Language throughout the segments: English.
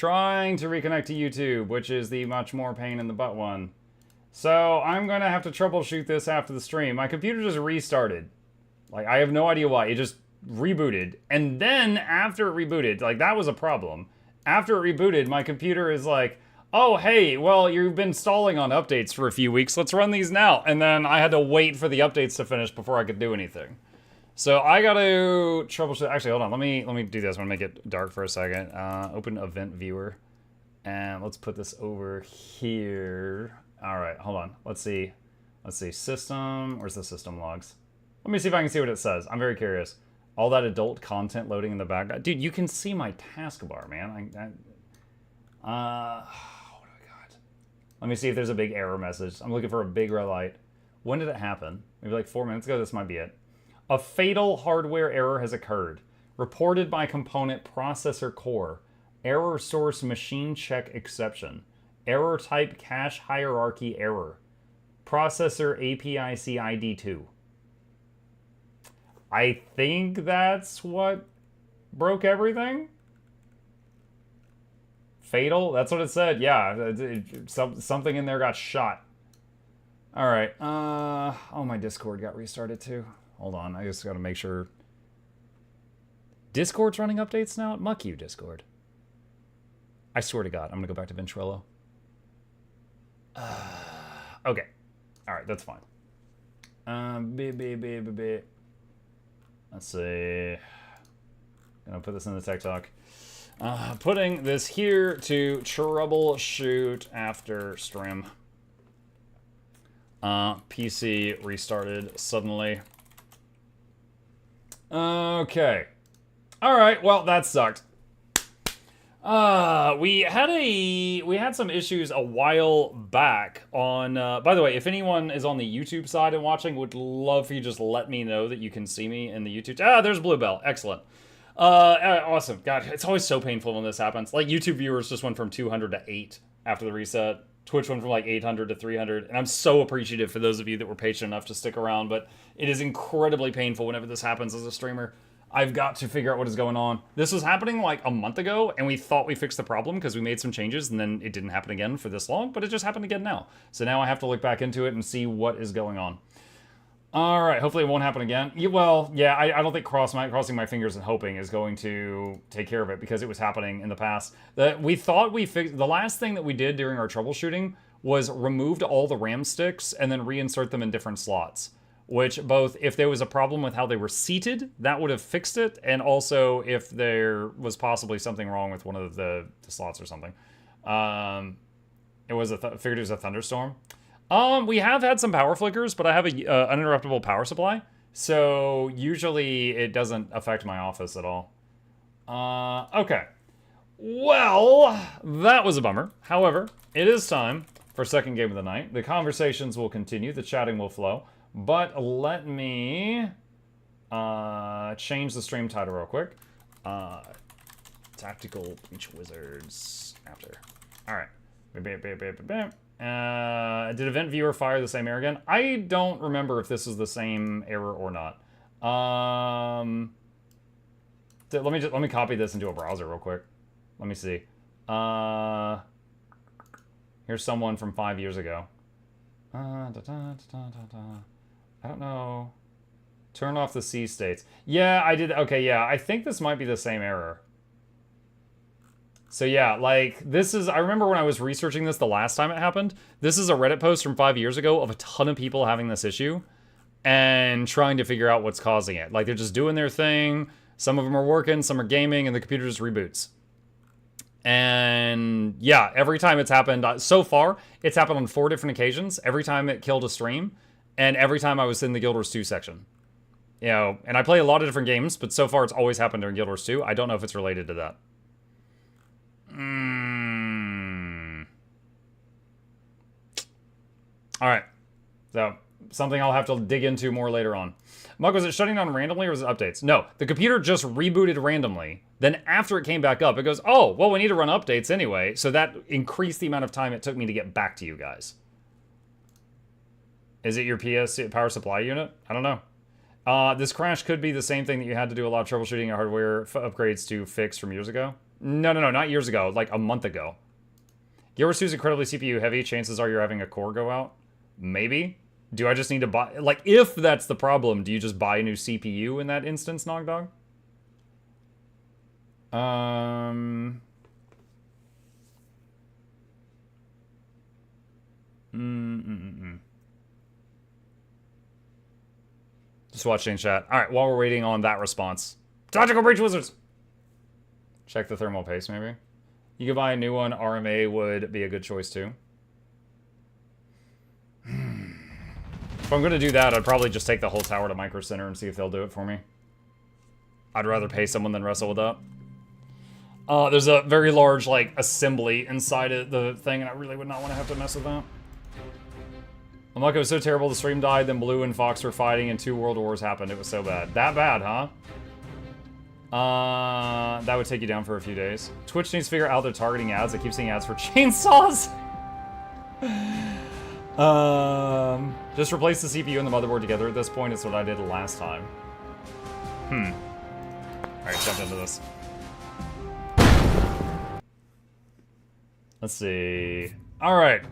trying to reconnect to YouTube, which is the much more pain in the butt one. So I'm going to have to troubleshoot this after the stream. My computer just restarted. Like, I have no idea why. It just rebooted. And then after it rebooted, like, that was a problem. After it rebooted, my computer is like, oh, hey, well, you've been stalling on updates for a few weeks. Let's run these now. And then I had to wait for the updates to finish before I could do anything. So I got to troubleshoot. Actually, hold on. Let me do this. I'm going to make it dark for a second. Open event viewer. And let's put this over here. All right, hold on. Let's see. Let's see. System. Where's the system logs? Let me see if I can see what it says. I'm very curious. All that adult content loading in the background. Dude, you can see my taskbar, man. What do I got? Let me see if there's a big error message. I'm looking for a big red light. When did it happen? Maybe like 4 minutes ago. This might be it. A fatal hardware error has occurred. Reported by component processor core. Error source machine check exception. Error type cache hierarchy error. Processor APIC ID 2. I think that's what broke everything? Fatal? That's what it said. Yeah, something in there got shot. All right. Oh, my Discord got restarted too. Hold on. I just got to make sure. Discord's running updates now? Muck you, Discord. I swear to God, I'm going to go back to Ventrilo. Okay. All right, that's fine. Let's see. Gonna put this in the tech talk. Putting this here to troubleshoot after stream. PC restarted suddenly. Okay. All right. Well, that sucked. We had some issues a while back on, by the way, if anyone is on the YouTube side and watching, would love for you to just let me know that you can see me in the YouTube. Ah, there's Bluebell. Excellent. Awesome. God, it's always so painful when this happens. Like, YouTube viewers just went from 200 to 8 after the reset. Twitch went from like 800 to 300. And I'm so appreciative for those of you that were patient enough to stick around, but it is incredibly painful whenever this happens as a streamer. I've got to figure out what is going on. This was happening like a month ago, and we thought we fixed the problem because we made some changes, and then it didn't happen again for this long, but it just happened again now. So now I have to look back into it and see what is going on. All right, hopefully it won't happen again. Well, yeah, I don't think crossing my fingers and hoping is going to take care of it because it was happening in the past. We thought we fixed... The last thing that we did during our troubleshooting was removed all the RAM sticks and then reinsert them in different slots. Which both, if there was a problem with how they were seated, that would have fixed it, and also if there was possibly something wrong with one of the slots or something. It was figured it was a thunderstorm. We have had some power flickers, but I have a uninterruptible power supply, so usually it doesn't affect my office at all. Okay. Well, that was a bummer. However, it is time for second game of the night. The conversations will continue, the chatting will flow. But let me change the stream title real quick. Tactical Beach Wizards after. All right. Did event viewer fire the same error again? I don't remember if this is the same error or not. Let me copy this into a browser real quick. Let me see. Here's someone from 5 years ago. I don't know. Turn off the C states. Yeah, I did. Okay, yeah. I think this might be the same error. So yeah, like, this is... I remember when I was researching this the last time it happened. This is a Reddit post from 5 years ago of a ton of people having this issue and trying to figure out what's causing it. Like, they're just doing their thing. Some of them are working, some are gaming, and the computer just reboots. And yeah, every time it's happened... so far, it's happened on 4 different occasions. Every time it killed a stream. And every time I was in the Guild Wars 2 section. You know, and I play a lot of different games, but so far it's always happened during Guild Wars 2. I don't know if it's related to that. Alright. So, something I'll have to dig into more later on. Mug, was it shutting down randomly or was it updates? No, the computer just rebooted randomly. Then after it came back up, it goes, oh, well, we need to run updates anyway. So that increased the amount of time it took me to get back to you guys. Is it your PS power supply unit? I don't know. This crash could be the same thing that you had to do a lot of troubleshooting and hardware upgrades to fix from years ago. No, not years ago. Like a month ago. GW2 is incredibly CPU heavy. Chances are you're having a core go out. Maybe. Do I just need to buy... Like, if that's the problem, do you just buy a new CPU in that instance, Nogdog? Just watching chat. Alright, while we're waiting on that response. Tactical Breach Wizards! Check the thermal paste, maybe. You could buy a new one. RMA would be a good choice, too. If I'm gonna do that, I'd probably just take the whole tower to Micro Center and see if they'll do it for me. I'd rather pay someone than wrestle with that. There's a very large, like, assembly inside of the thing, and I really would not want to have to mess with that. I'm like, it was so terrible, the stream died, then Blue and Fox were fighting, and 2 world wars happened. It was so bad. That bad, huh? That would take you down for a few days. Twitch needs to figure out their targeting ads. I keep seeing ads for chainsaws. Just replace the CPU and the motherboard together at this point. It's what I did last time. Alright, jump into this. Let's see. Alright.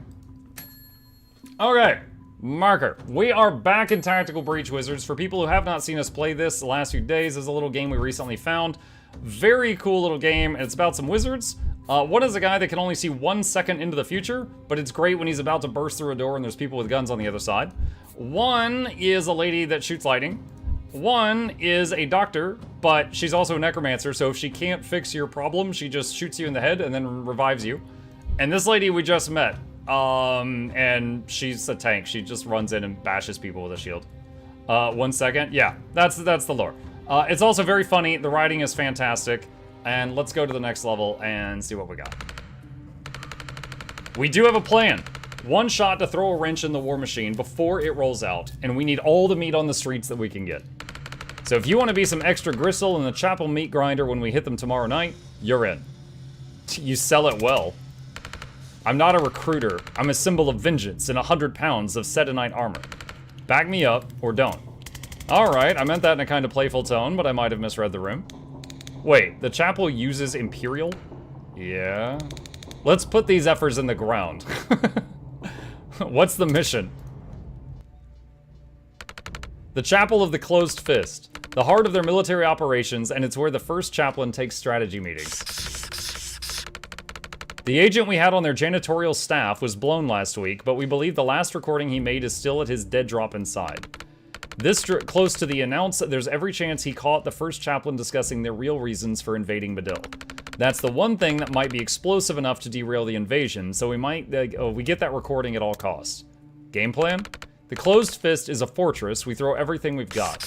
Okay. Marker. We are back in Tactical Breach Wizards. For people who have not seen us play this the last few days, this is a little game we recently found. Very cool little game, and it's about some wizards. One is a guy that can only see 1 second into the future, but it's great when he's about to burst through a door and there's people with guns on the other side. One is a lady that shoots lightning. One is a doctor, but she's also a necromancer, so if she can't fix your problem, she just shoots you in the head and then revives you. And this lady we just met, and she's a tank. She just runs in and bashes people with a shield. 1 second, yeah, that's the lore. It's also very funny, the writing is fantastic, and let's go to the next level and see what we got. We do have a plan. 1 shot to throw a wrench in the war machine before it rolls out, and we need all the meat on the streets that we can get. So if you want to be some extra gristle in the chapel meat grinder when we hit them tomorrow night, you're in. You sell it well. I'm not a recruiter. I'm a symbol of vengeance in 100 pounds of Setonite armor. Back me up, or don't. Alright, I meant that in a kind of playful tone, but I might have misread the room. Wait, the chapel uses Imperial? Yeah. Let's put these efforts in the ground. What's the mission? The Chapel of the Closed Fist. The heart of their military operations, and it's where the first chaplain takes strategy meetings. The agent we had on their janitorial staff was blown last week, but we believe the last recording he made is still at his dead drop inside. This close to the announce, there's every chance he caught the first chaplain discussing their real reasons for invading Badil. That's the one thing that might be explosive enough to derail the invasion, so we might, we get that recording at all costs. Game plan? The Closed Fist is a fortress. We throw everything we've got.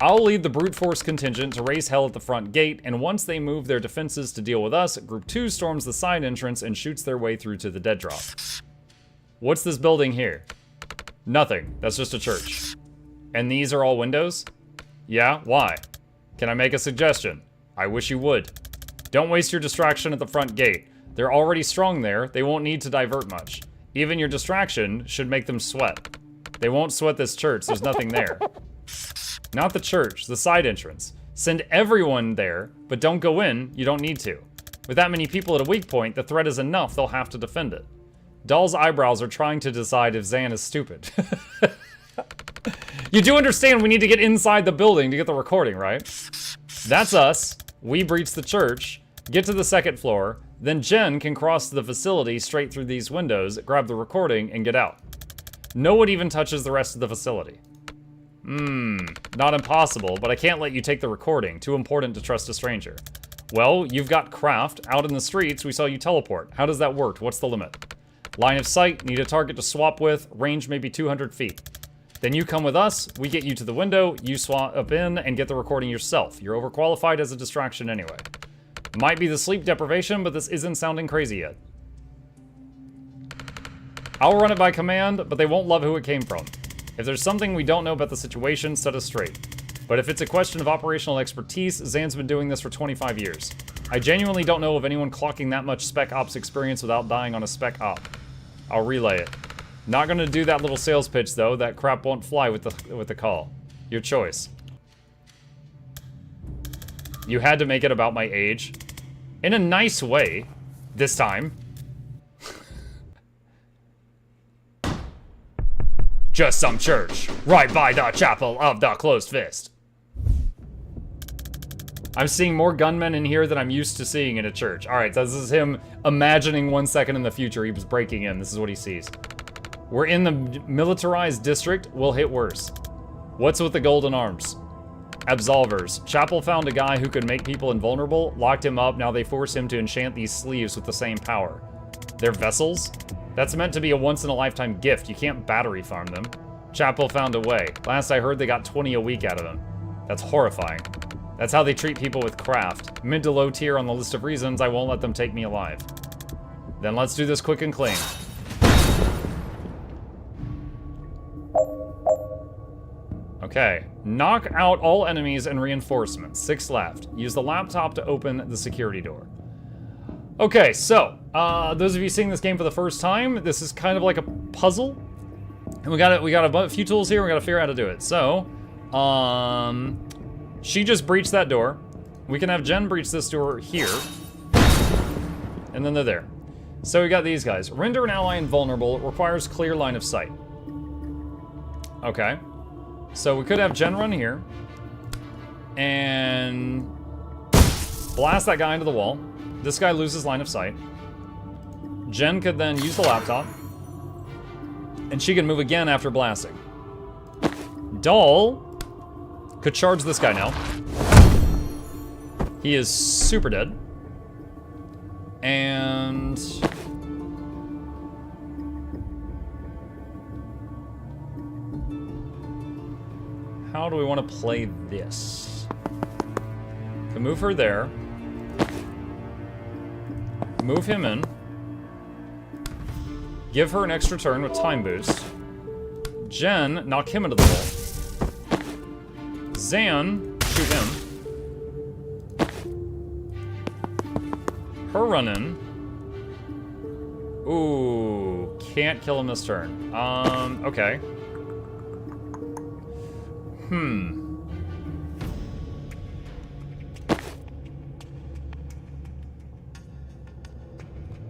I'll lead the brute force contingent to raise hell at the front gate, and once they move their defenses to deal with us, Group 2 storms the side entrance and shoots their way through to the dead drop. What's this building here? Nothing. That's just a church. And these are all windows? Yeah, why? Can I make a suggestion? I wish you would. Don't waste your distraction at the front gate. They're already strong there. They won't need to divert much. Even your distraction should make them sweat. They won't sweat this church. There's nothing there. Not the church, the side entrance. Send everyone there, but don't go in. You don't need to. With that many people at a weak point, the threat is enough. They'll have to defend it. Doll's eyebrows are trying to decide if Zan is stupid. You do understand we need to get inside the building to get the recording, right? That's us. We breach the church, get to the second floor, then Jen can cross the facility straight through these windows, grab the recording, and get out. No one even touches the rest of the facility. Not impossible, but I can't let you take the recording. Too important to trust a stranger. Well, you've got craft. Out in the streets, we saw you teleport. How does that work? What's the limit? Line of sight, need a target to swap with, range maybe 200 feet. Then you come with us, we get you to the window, you swap up in, and get the recording yourself. You're overqualified as a distraction anyway. Might be the sleep deprivation, but this isn't sounding crazy yet. I'll run it by command, but they won't love who it came from. If there's something we don't know about the situation, set us straight. But if it's a question of operational expertise, Zan's been doing this for 25 years. I genuinely don't know of anyone clocking that much Spec Ops experience without dying on a Spec Op. I'll relay it. Not gonna do that little sales pitch though, that crap won't fly with the call. Your choice. You had to make it about my age. In a nice way, this time. Just some church, right by the chapel of the closed fist. I'm seeing more gunmen in here than I'm used to seeing in a church. All right, so this is him imagining 1 second in the future he was breaking in. This is what he sees. We're in the militarized district. We'll hit worse. What's with the golden arms? Absolvers. Chapel found a guy who could make people invulnerable, locked him up. Now they force him to enchant these sleeves with the same power. They're vessels? That's meant to be a once-in-a-lifetime gift. You can't battery farm them. Chapel found a way. Last I heard, they got 20 a week out of them. That's horrifying. That's how they treat people with craft. Mid to low tier on the list of reasons I won't let them take me alive. Then let's do this quick and clean. Okay. Knock out all enemies and reinforcements. 6 left. Use the laptop to open the security door. Okay, so, those of you seeing this game for the first time, this is kind of like a puzzle. And we got a few tools here, we gotta figure out how to do it. So, she just breached that door. We can have Jen breach this door here. And then they're there. So we got these guys. Render an ally invulnerable, requires clear line of sight. Okay. So we could have Jen run here. And blast that guy into the wall. This guy loses line of sight. Jen could then use the laptop. And she can move again after blasting. Doll could charge this guy now. He is super dead. And how do we want to play this? Can move her there. Move him in. Give her an extra turn with time boost. Jen, knock him into the wall. Zan, shoot him. Her run in. Ooh, can't kill him this turn. Okay.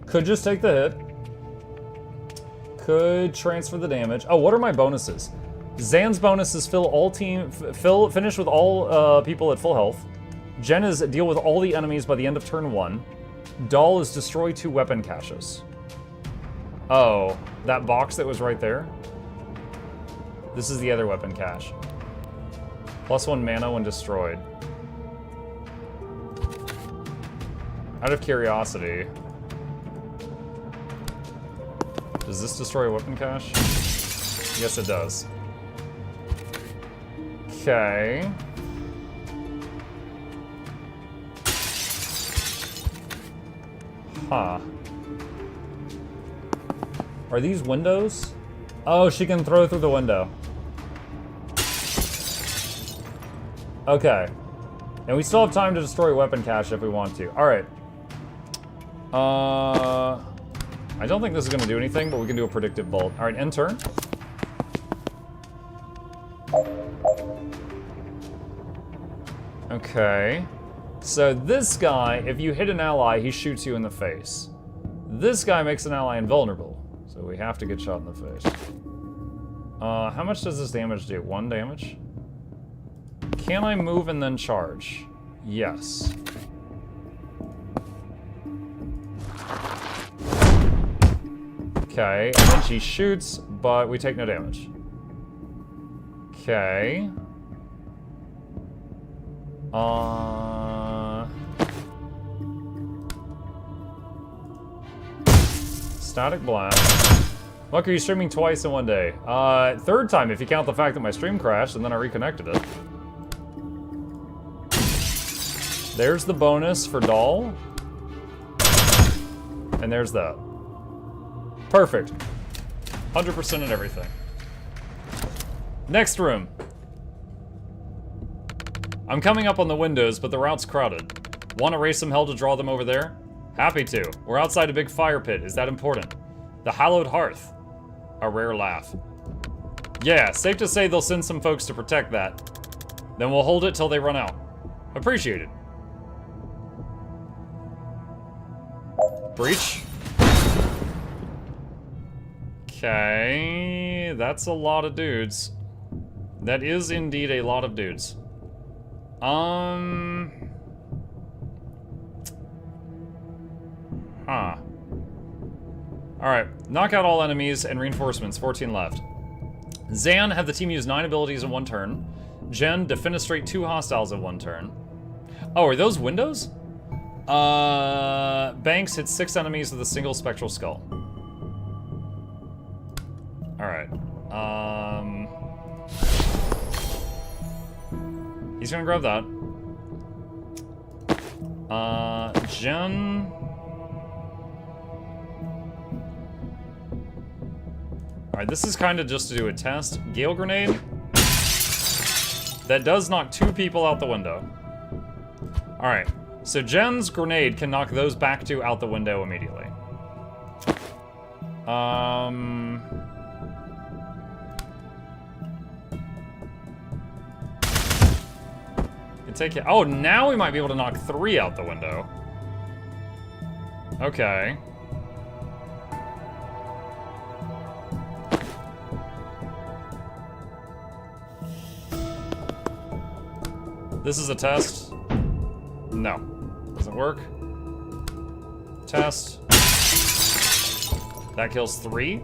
Could just take the hit. Could transfer the damage. Oh, what are my bonuses? Zan's bonus is finish with all people at full health. Jen is deal with all the enemies by the end of turn 1. Doll is destroy 2 weapon caches. Oh, that box that was right there? This is the other weapon cache. +1 mana when destroyed. Out of curiosity, does this destroy a weapon cache? Yes, it does. Okay. Huh. Are these windows? Oh, she can throw through the window. Okay. And we still have time to destroy a weapon cache if we want to. Alright. I don't think this is going to do anything, but we can do a predictive bolt. Alright, end turn. Okay. So this guy, if you hit an ally, he shoots you in the face. This guy makes an ally invulnerable. So we have to get shot in the face. How much does this damage do? 1 damage? Can I move and then charge? Yes. Okay, and then she shoots, but we take no damage. Okay. Static blast. Look, are you streaming twice in 1 day? Third time if you count the fact that my stream crashed and then I reconnected it. There's the bonus for Doll. And there's that. Perfect. 100% in everything. Next room. I'm coming up on the windows, but the route's crowded. Want to raise some hell to draw them over there? Happy to. We're outside a big fire pit. Is that important? The hallowed hearth. A rare laugh. Yeah, safe to say they'll send some folks to protect that. Then we'll hold it till they run out. Appreciated. Breach. Okay, that's a lot of dudes. That is indeed a lot of dudes. Huh. Alright, knock out all enemies and reinforcements, 14 left. Zan, have the team use 9 abilities in 1 turn. Jen, defenestrate 2 hostiles in 1 turn. Oh, are those windows? Banks hits 6 enemies with a single spectral skull. Alright. He's gonna grab that. Jen... Alright, this is kind of just to do a test. Gale Grenade. That does knock 2 people out the window. Alright, so Jen's grenade can knock those back 2 out the window immediately. Can take it. Oh, now we might be able to knock 3 out the window. Okay. This is a test. No. Doesn't work. Test. That kills 3.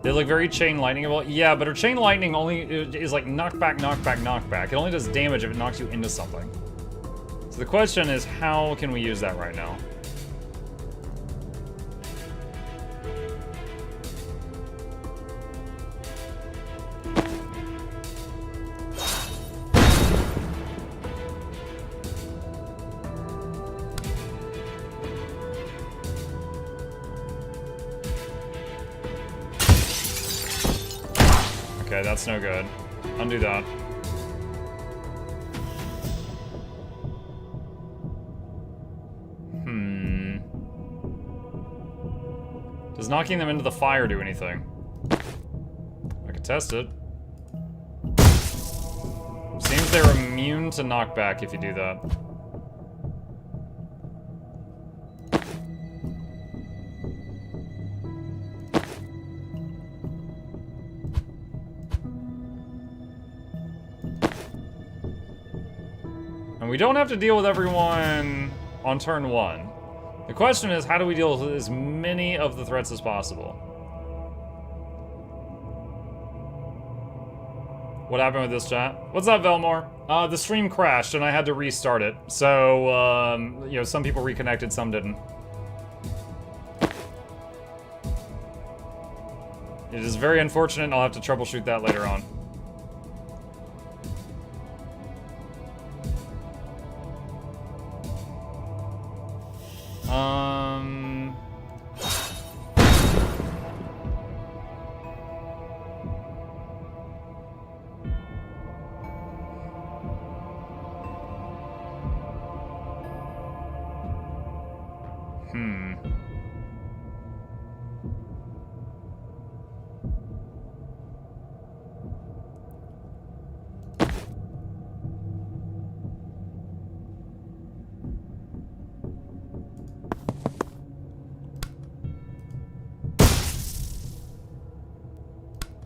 They look very chain lightning-able. Yeah, but her chain lightning only is like knockback, knockback, knockback. It only does damage if it knocks you into something. So the question is, how can we use that right now? Okay, that's no good. Undo that. Does knocking them into the fire do anything? I could test it. Seems they're immune to knockback if you do that. And we don't have to deal with everyone on turn 1. The question is, how do we deal with as many of the threats as possible? What happened with this chat? What's up, Velmore? The stream crashed and I had to restart it. So, you know, some people reconnected, some didn't. It is very unfortunate and I'll have to troubleshoot that later on.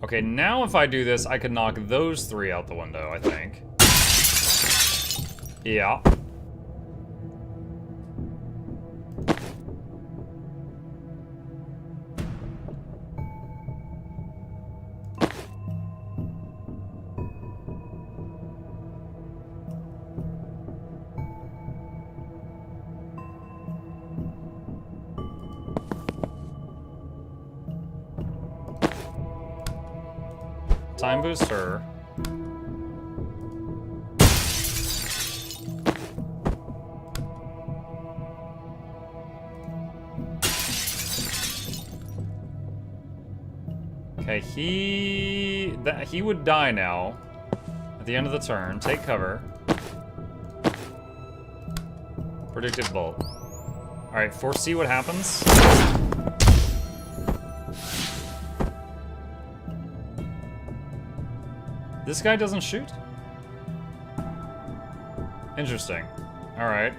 Okay, now if I do this, I can knock those 3 out the window, I think. Yeah. Time booster. Okay, he would die now at the end of the turn. Take cover. Predicted bolt. All right, foresee what happens. This guy doesn't shoot? Interesting. Alright.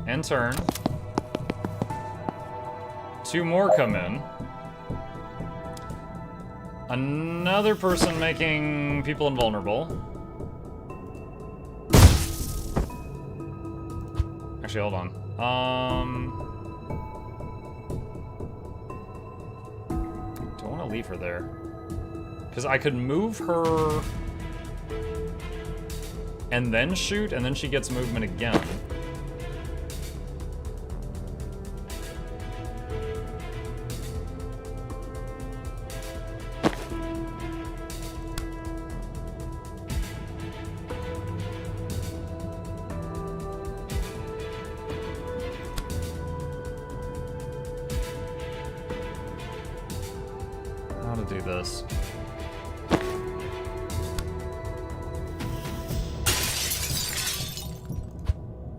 End turn. 2 more come in. Another person making people invulnerable. Actually, hold on. Don't want to leave her there. Because I could move her and then shoot, and then she gets movement again. How to do this?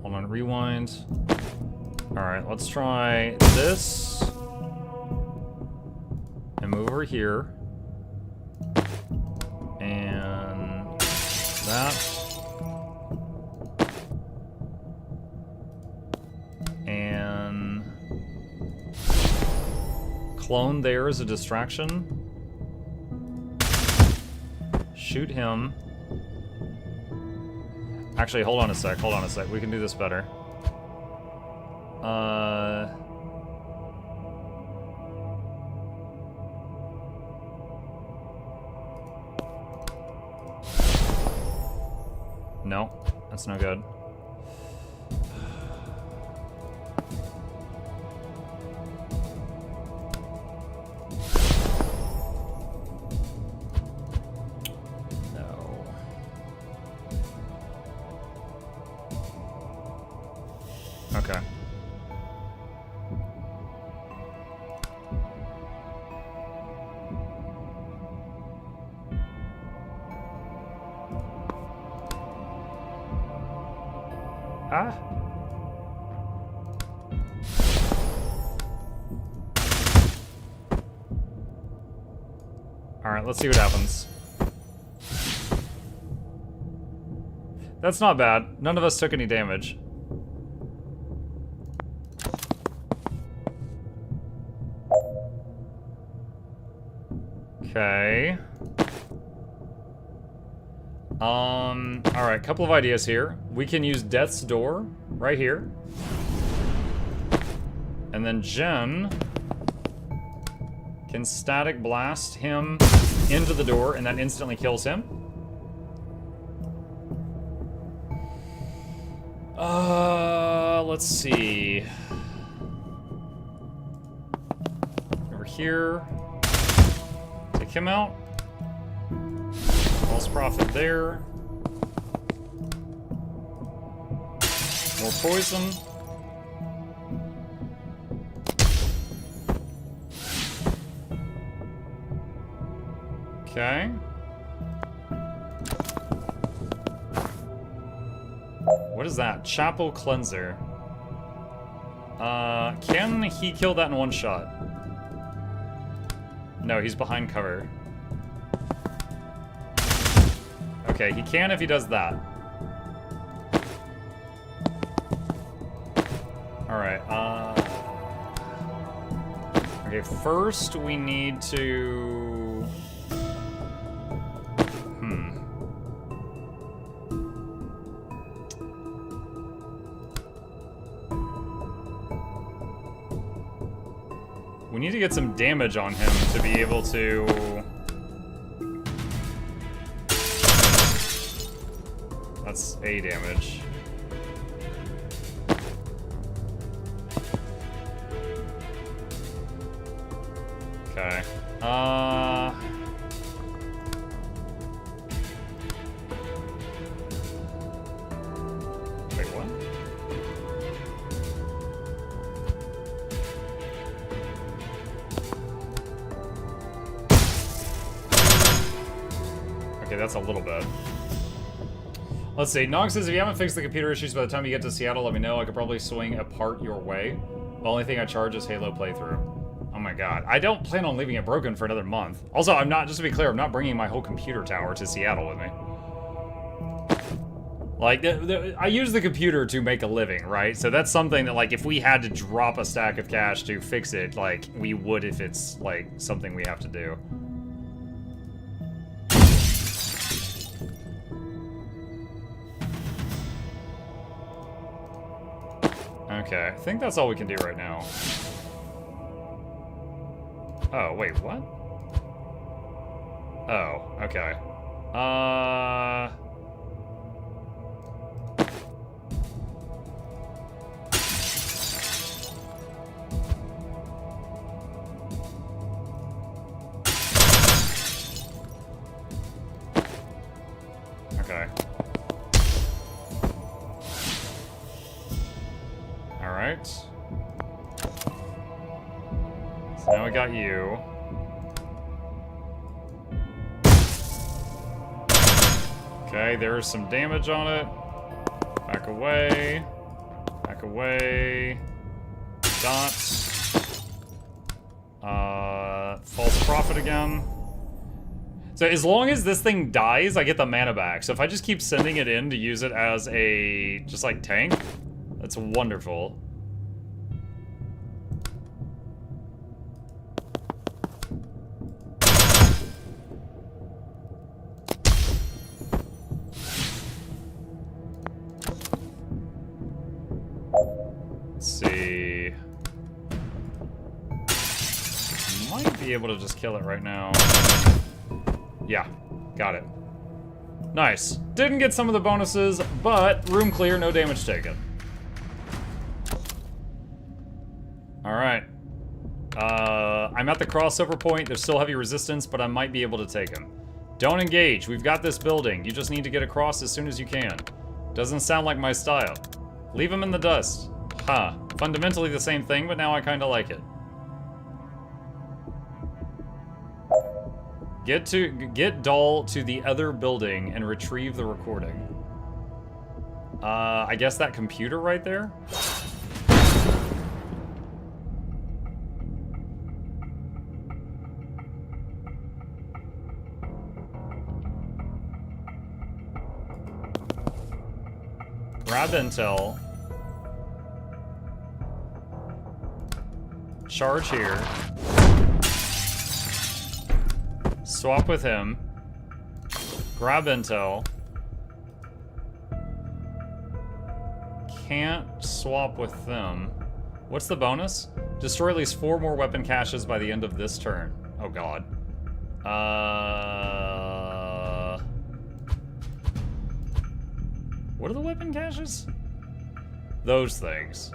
Hold on, rewind. Alright, let's try this. And move over here. And that. And clone there as a distraction. Shoot him. Actually, hold on a sec, hold on a sec. We can do this better. No, that's no good. Okay. Ah. All right, let's see what happens. That's not bad. None of us took any damage. Okay. Alright, couple of ideas here. We can use Death's Door right here. And then Jen can static blast him into the door, and that instantly kills him. Let's see. Over here. Take him out. False Prophet there. More poison. Okay. What is that? Chapel Cleanser. Can he kill that in one shot? No, he's behind cover. Okay, he can if he does that. Alright, okay, first we need to... We need to get some damage on him to be able to... That's A damage. Okay. Wait, what? Okay, that's a little bit. Let's see. Nog says, if you haven't fixed the computer issues by the time you get to Seattle, let me know. I could probably swing a part your way. The only thing I charge is Halo playthrough. Oh my god. I don't plan on leaving it broken for another month. Also, I'm not, just to be clear, I'm not bringing my whole computer tower to Seattle with me. Like, I use the computer to make a living, right? So that's something that, like, if we had to drop a stack of cash to fix it, like, we would if it's, like, something we have to do. Okay, I think that's all we can do right now. Oh, wait, what? Oh, okay. Okay. Alright. So now we got you. Okay, there's some damage on it. Back away. Back away. Dots. False profit again. So as long as this thing dies, I get the mana back. So if I just keep sending it in to use it as a, just like tank, that's wonderful. Let's see. Might be able to just kill it right now. Yeah, got it. Nice. Didn't get some of the bonuses, but room clear, no damage taken. Alright. I'm at the crossover point. There's still heavy resistance, but I might be able to take him. Don't engage. We've got this building. You just need to get across as soon as you can. Doesn't sound like my style. Leave him in the dust. Huh. Fundamentally the same thing, but now I kind of like it. Get Doll to the other building and retrieve the recording. I guess that computer right there? Grab intel. Charge here. Swap with him. Grab intel. Can't swap with them. What's the bonus? Destroy at least 4 more weapon caches by the end of this turn. Oh god. What are the weapon caches? Those things.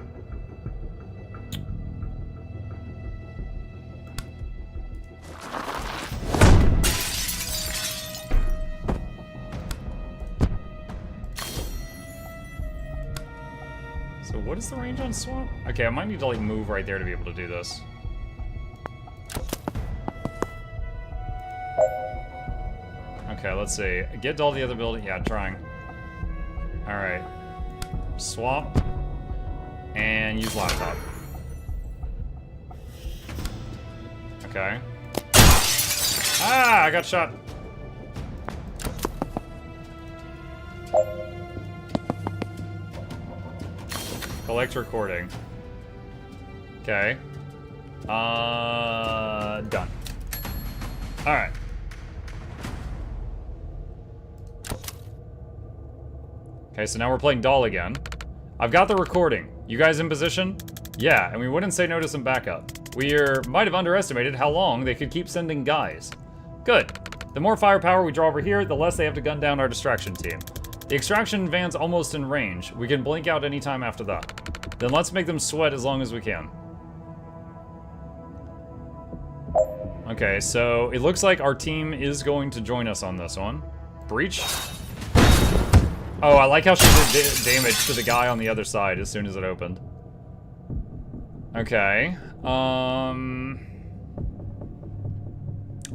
So what is the range on swap? Okay, I might need to like move right there to be able to do this. Okay, let's see. Get Doll to the other building. Yeah, trying. Alright. Swap. And use laptop. Okay. Ah, I got shot. Collect recording. Okay. Done. Alright. Okay, so now we're playing Doll again. I've got the recording. You guys in position? Yeah, and we wouldn't say no to some backup. We might have underestimated how long they could keep sending guys. Good. The more firepower we draw over here, the less they have to gun down our distraction team. The extraction van's almost in range. We can blink out anytime after that. Then let's make them sweat as long as we can. Okay, so it looks like our team is going to join us on this one. Breach. Oh, I like how she did damage to the guy on the other side as soon as it opened. Okay.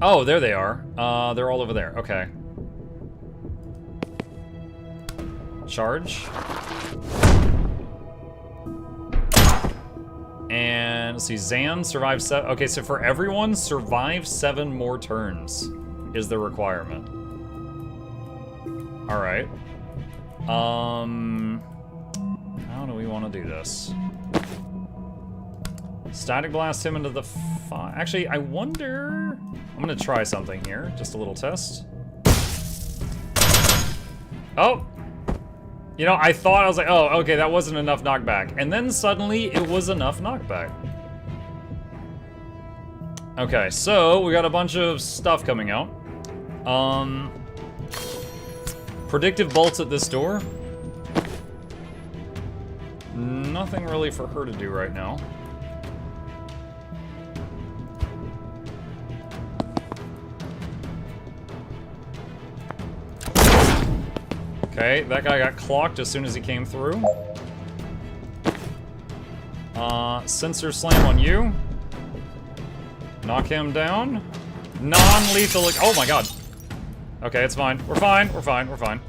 Oh, there they are. They're all over there. Okay. Charge. And let's see, Zan survives 7. Okay, so for everyone, survive 7 more turns is the requirement. All right. How do we want to do this? Static blast him into the fire. Actually, I wonder... I'm gonna try something here. Just a little test. Oh! You know, I thought, I was like, oh, okay, that wasn't enough knockback. And then suddenly, it was enough knockback. Okay, so we got a bunch of stuff coming out. Predictive bolts at this door. Nothing really for her to do right now. Okay, that guy got clocked as soon as he came through. Sensor slam on you. Knock him down. Non-lethal. Oh my god. Okay, it's fine. We're fine. We're fine. We're fine.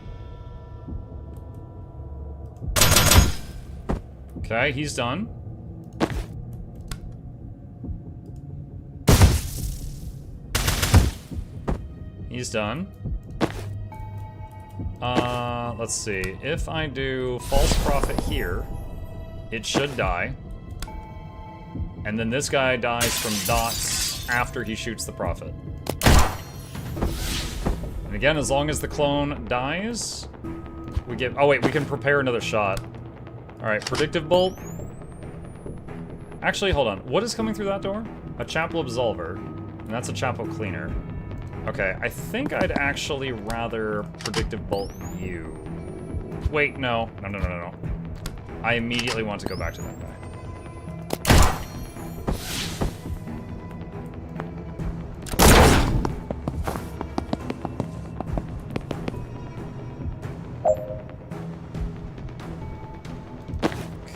Okay, he's done. He's done. Let's see. If I do false prophet here, it should die. And then this guy dies from dots after he shoots the prophet. And again, as long as the clone dies, we get... Oh wait, we can prepare another shot. Alright, predictive bolt. Actually, hold on. What is coming through that door? A chapel absolver. And that's a chapel cleaner. Okay, I think I'd actually rather predictive bolt you. Wait, no. No. I immediately want to go back to that guy.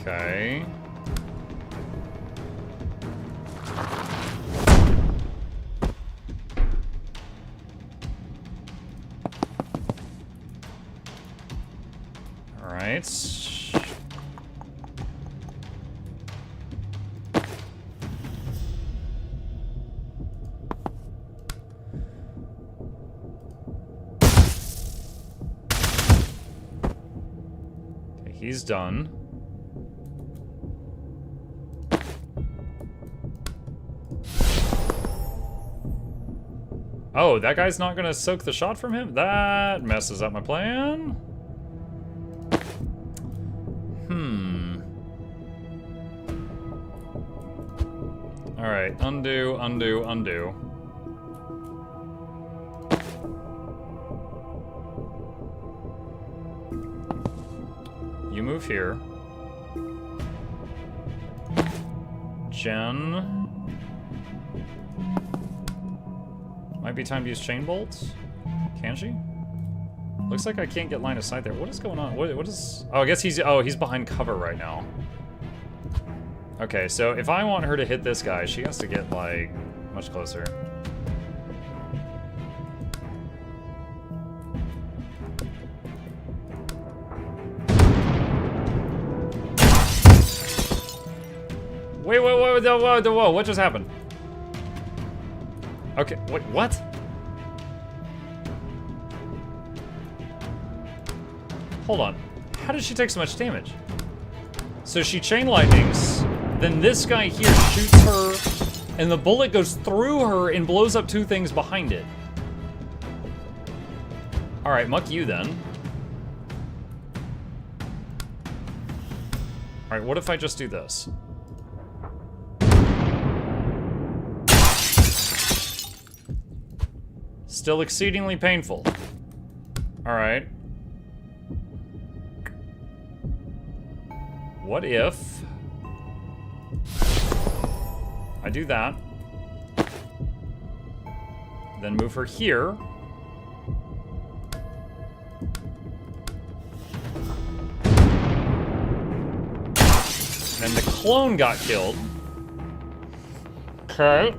Okay. All right. Okay, he's done. Oh, that guy's not gonna soak the shot from him? That messes up my plan. Alright, undo, undo, undo. You move here. Jen. Might be time to use chain bolts. Can she? Looks like I can't get line of sight there. What is going on? What is... Oh, I guess he's behind cover right now. Okay, so if I want her to hit this guy, she has to get, like, much closer. Wait, whoa, what just happened? Okay, wait, what? Hold on. How did she take so much damage? So she chain lightnings, then this guy here shoots her, and the bullet goes through her and blows up two things behind it. Alright, muck you then. Alright, what if I just do this? Still exceedingly painful. Alright. What if I do that, then move her here, then the clone got killed. Okay.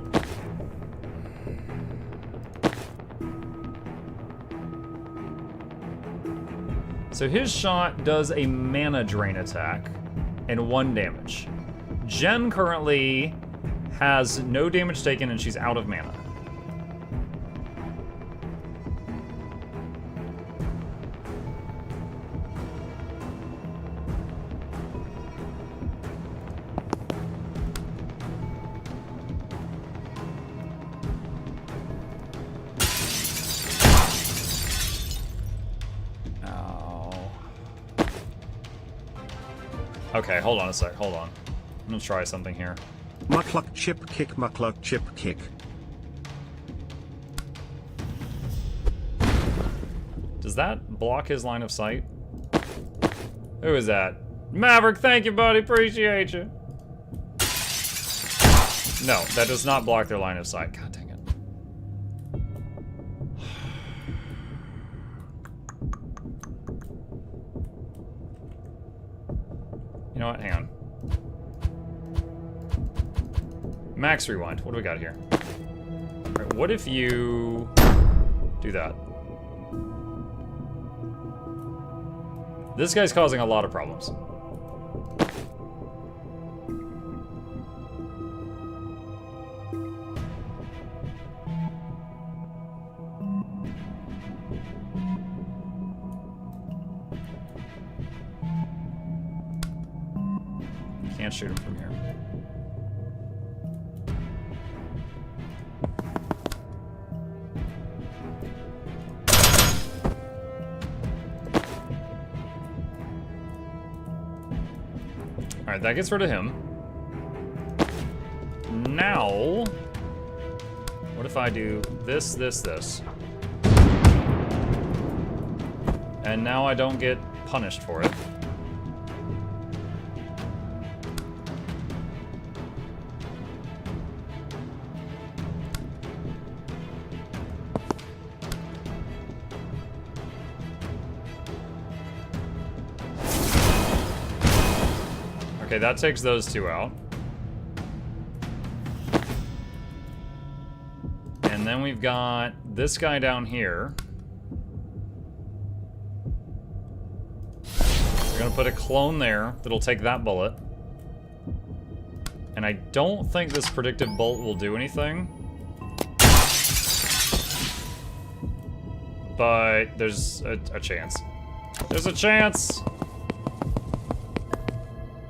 So his shot does a mana drain attack and 1 damage. Jen currently has no damage taken and she's out of mana. Okay, hold on a sec. Hold on. I'm gonna try something here. Mukluk chip kick, Mukluk chip kick. Does that block his line of sight? Who is that? Maverick, thank you, buddy. Appreciate you. No, that does not block their line of sight. God dang it. You know what? Hang on. Max rewind. What do we got here? All right, what if you do that? This guy's causing a lot of problems. Can't shoot him from here. Alright, that gets rid of him. Now, what if I do this, this, this? And now I don't get punished for it. Okay, that takes those two out. And then we've got this guy down here. We're gonna put a clone there that'll take that bullet. And I don't think this predictive bolt will do anything. But there's a chance. There's a chance!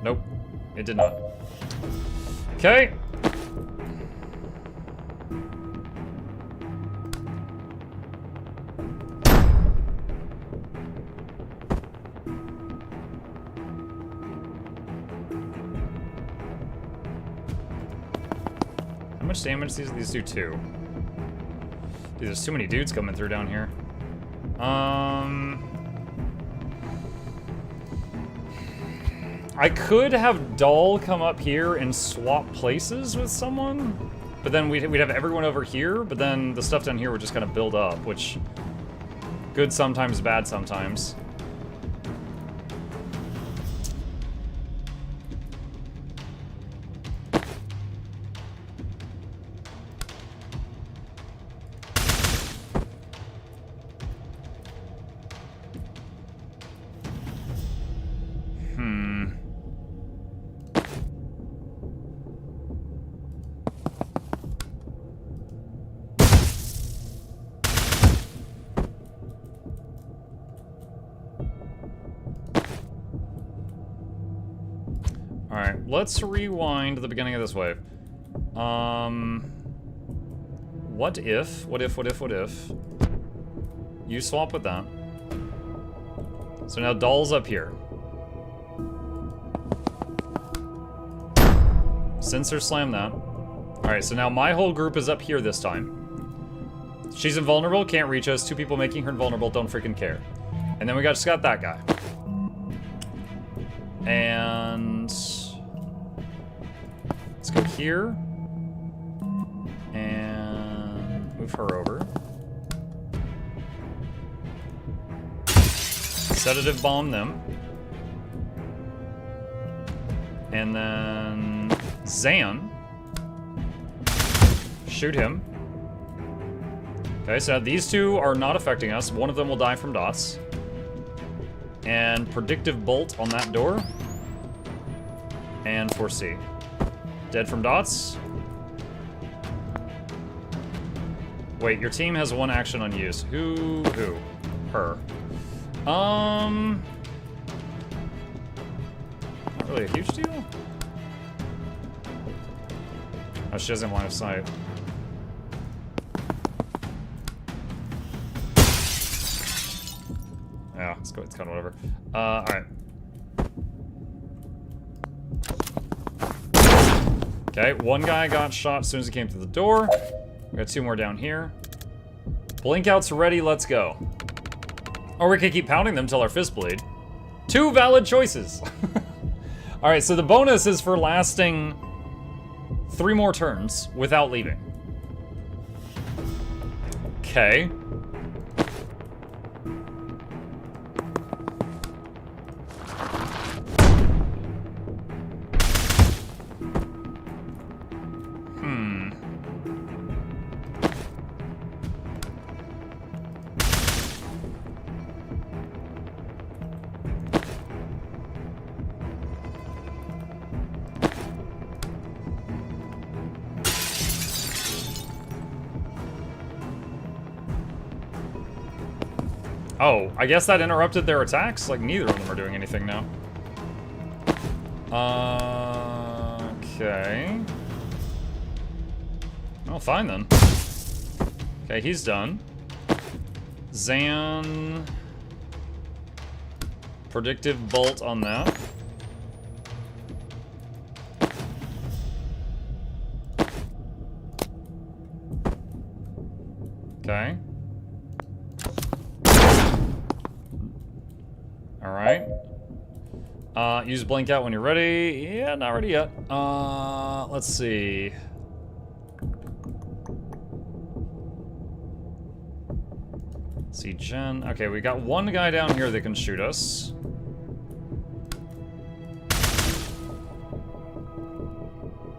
Nope, it did not. Okay. How much damage these do? 2. Dude, there's too many dudes coming through down here. I could have Doll come up here and swap places with someone, but then we'd have everyone over here, but then the stuff down here would just kind of build up, which good sometimes, bad sometimes. Alright, let's rewind to the beginning of this wave. What if you swap with that? So now Doll's up here. Sensor slam that. Alright, so now my whole group is up here this time. She's invulnerable, can't reach us. 2 people making her invulnerable, don't freaking care. And then we just got that guy. And let's go here and move her over. Sedative bomb them. And then Zan. Shoot him. Okay, so these 2 are not affecting us. One of them will die from dots. And predictive bolt on that door. And foresee. Dead from dots. Wait, your team has 1 action on use. Who? Her. Not really a huge deal. Oh, she doesn't have line of sight. Yeah, it's kind of whatever. Alright. Okay, one guy got shot as soon as he came through the door. We got 2 more down here. Blink outs ready, let's go. Or we could keep pounding them till our fists bleed. 2 valid choices. All right, so the bonus is for lasting 3 more turns without leaving. Okay. Oh, I guess that interrupted their attacks? Like, neither of them are doing anything now. Okay. Well, fine then. Okay, he's done. Zan... Predictive bolt on that. Okay. Alright. Use blink out when you're ready. Yeah, not ready yet. Let's see. See, Jen. Okay, we got one guy down here that can shoot us.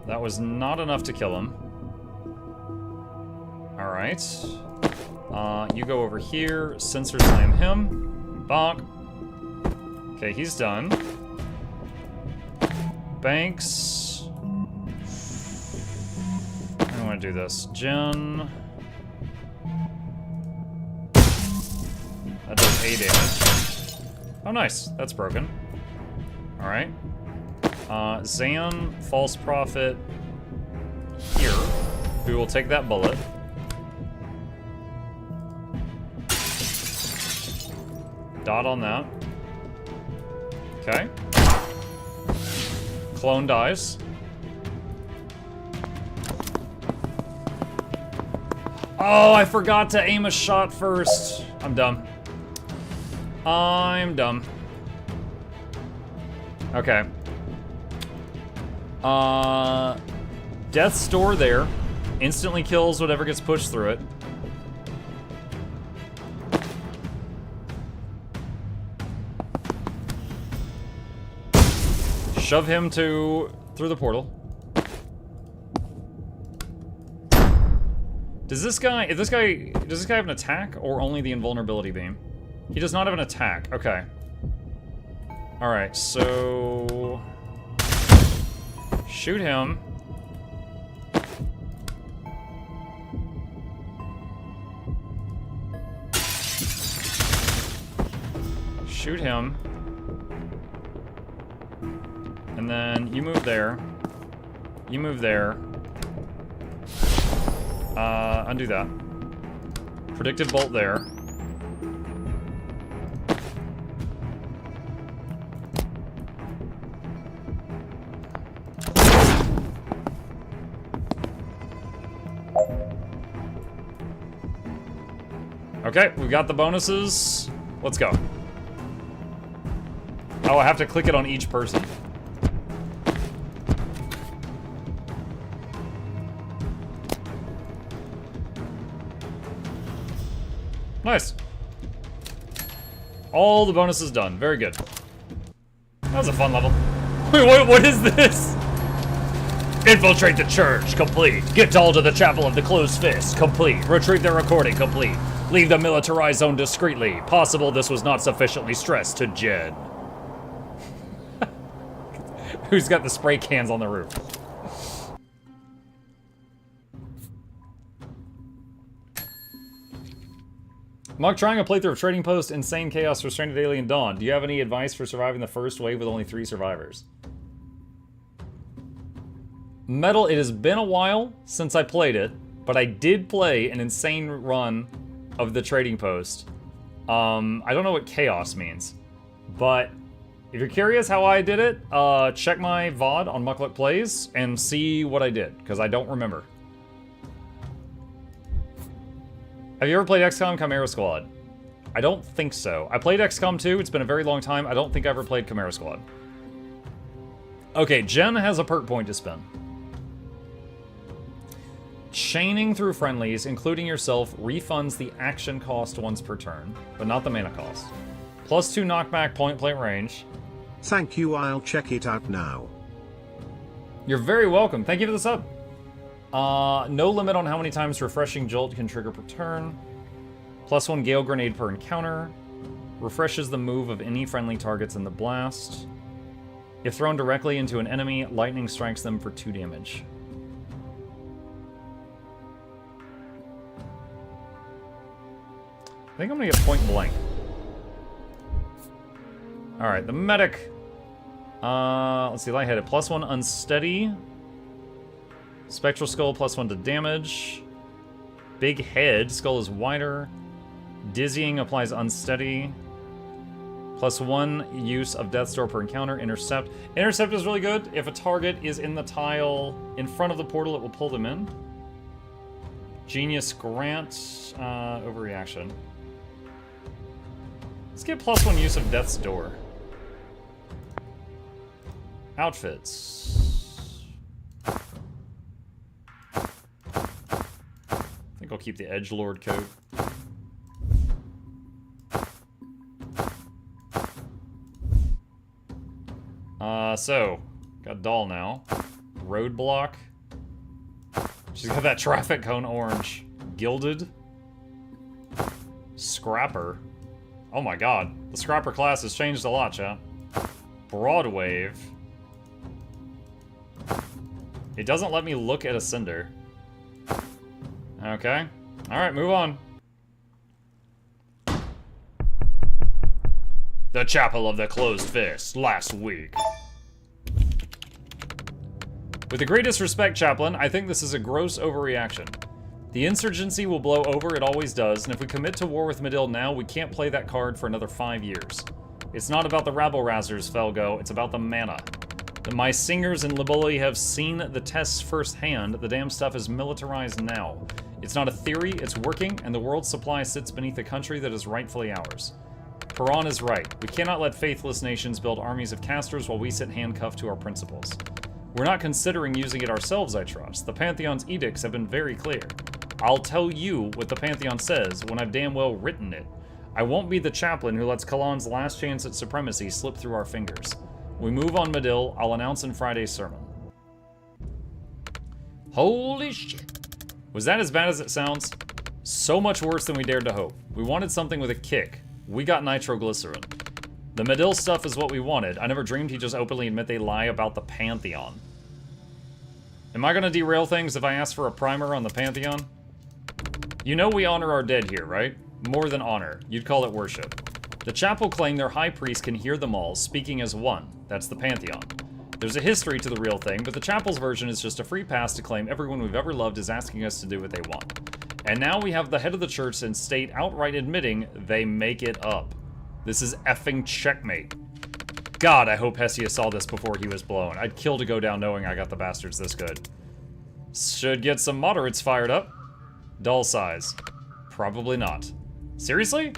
That was not enough to kill him. Alright. You go over here. Sensor slam him. Bonk. Okay, he's done. Banks. I want to do this. Jen. That does 8 damage. Oh, nice. That's broken. Alright. Zan, False Prophet here. We will take that bullet. Dot on that. Okay. Clone dies. Oh, I forgot to aim a shot first. I'm dumb. I'm dumb. Okay. Death's Door there. Instantly kills whatever gets pushed through it. Shove him through the portal. Does this guy have an attack or only the invulnerability beam? He does not have an attack. Okay. All right, so shoot him. Shoot him. And then you move there. You move there. Undo that. Predictive bolt there. Okay, we've got the bonuses. Let's go. Oh, I have to click it on each person. Nice. All the bonuses done. Very good. That was a fun level. Wait, what is this? Infiltrate the church. Complete. Get all to the chapel of the closed fist. Complete. Retrieve the recording. Complete. Leave the militarized zone discreetly. Possible this was not sufficiently stressed to Jed. Who's got the spray cans on the roof? Muk trying a playthrough of Trading Post, Insane Chaos, Restrained Alien Dawn. Do you have any advice for surviving the first wave with only 3 survivors? Metal, it has been a while since I played it, but I did play an insane run of the Trading Post. I don't know what chaos means, but If you're curious how I did it, check my VOD on Mukluk Plays and see what I did, because I don't remember. Have you ever played XCOM Chimera Squad? I don't think so. I played XCOM 2, it's been a very long time. I don't think I ever played Chimera Squad. Okay, Jen has a perk point to spend. Chaining through friendlies, including yourself, refunds the action cost once per turn, but not the mana cost. +2 knockback point blank range. Thank you, I'll check it out now. You're very welcome. Thank you for the sub. No limit on how many times Refreshing Jolt can trigger per turn. +1 Gale Grenade per encounter. Refreshes the move of any friendly targets in the blast. If thrown directly into an enemy, lightning strikes them for 2 damage. I think I'm gonna get point blank. Alright, the medic. Let's see, lightheaded. +1 unsteady. Spectral skull, +1 to damage. Big head, skull is wider. Dizzying applies unsteady. +1 use of Death's Door per encounter. Intercept. Intercept is really good. If a target is in the tile in front of the portal, it will pull them in. Genius Grant. Overreaction. Let's get +1 use of Death's Door. Outfits. I think I'll keep the Edgelord coat. So, got doll now. Roadblock. She's got that traffic cone orange. Gilded. Scrapper. Oh my god. The Scrapper class has changed a lot, chat. Broadwave. It doesn't let me look at a cinder. Okay. Alright, move on. The Chapel of the Closed Fist, last week. With the greatest respect, Chaplain, I think this is a gross overreaction. The insurgency will blow over, it always does, and if we commit to war with Medill now, we can't play that card for another 5 years. It's not about the rabble-rousers, Felgo, it's about the mana. My singers in Liboli have seen the tests firsthand. The damn stuff is militarized now. It's not a theory, it's working, and the world's supply sits beneath a country that is rightfully ours. Perron is right. We cannot let faithless nations build armies of casters while we sit handcuffed to our principles. We're not considering using it ourselves, I trust. The Pantheon's edicts have been very clear. I'll tell you what the Pantheon says when I've damn well written it. I won't be the chaplain who lets Kalan's last chance at supremacy slip through our fingers. We move on Medill, I'll announce in Friday's sermon. Holy shit. Was that as bad as it sounds? So much worse than we dared to hope. We wanted something with a kick. We got nitroglycerin. The Medill stuff is what we wanted. I never dreamed he'd just openly admit they lie about the Pantheon. Am I gonna derail things if I ask for a primer on the Pantheon? You know we honor our dead here, right? More than honor. You'd call it worship. The chapel claim their high priest can hear them all, speaking as one. That's the Pantheon. There's a history to the real thing, but the chapel's version is just a free pass to claim everyone we've ever loved is asking us to do what they want. And now we have the head of the church and state outright admitting they make it up. This is effing checkmate. God, I hope Hessia saw this before he was blown. I'd kill to go down knowing I got the bastards this good. Should get some moderates fired up. Doll size. Probably not. Seriously?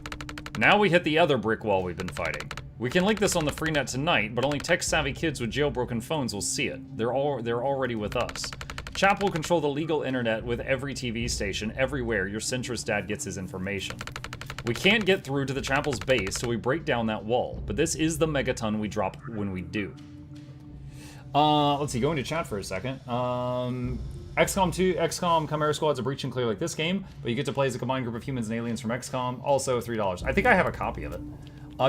Now we hit the other brick wall we've been fighting. We can link this on the freenet tonight, but only tech-savvy kids with jailbroken phones will see it. They're already with us. Chap will control the legal internet with every TV station, everywhere your centrist dad gets his information. We can't get through to the chapel's base, so we break down that wall, but this is the megaton we drop when we do. Let's see, go into chat for a second. XCOM 2, XCOM Chimera Squad's a breach and clear like this game, but you get to play as a combined group of humans and aliens from XCOM, also $3. I think I have a copy of it.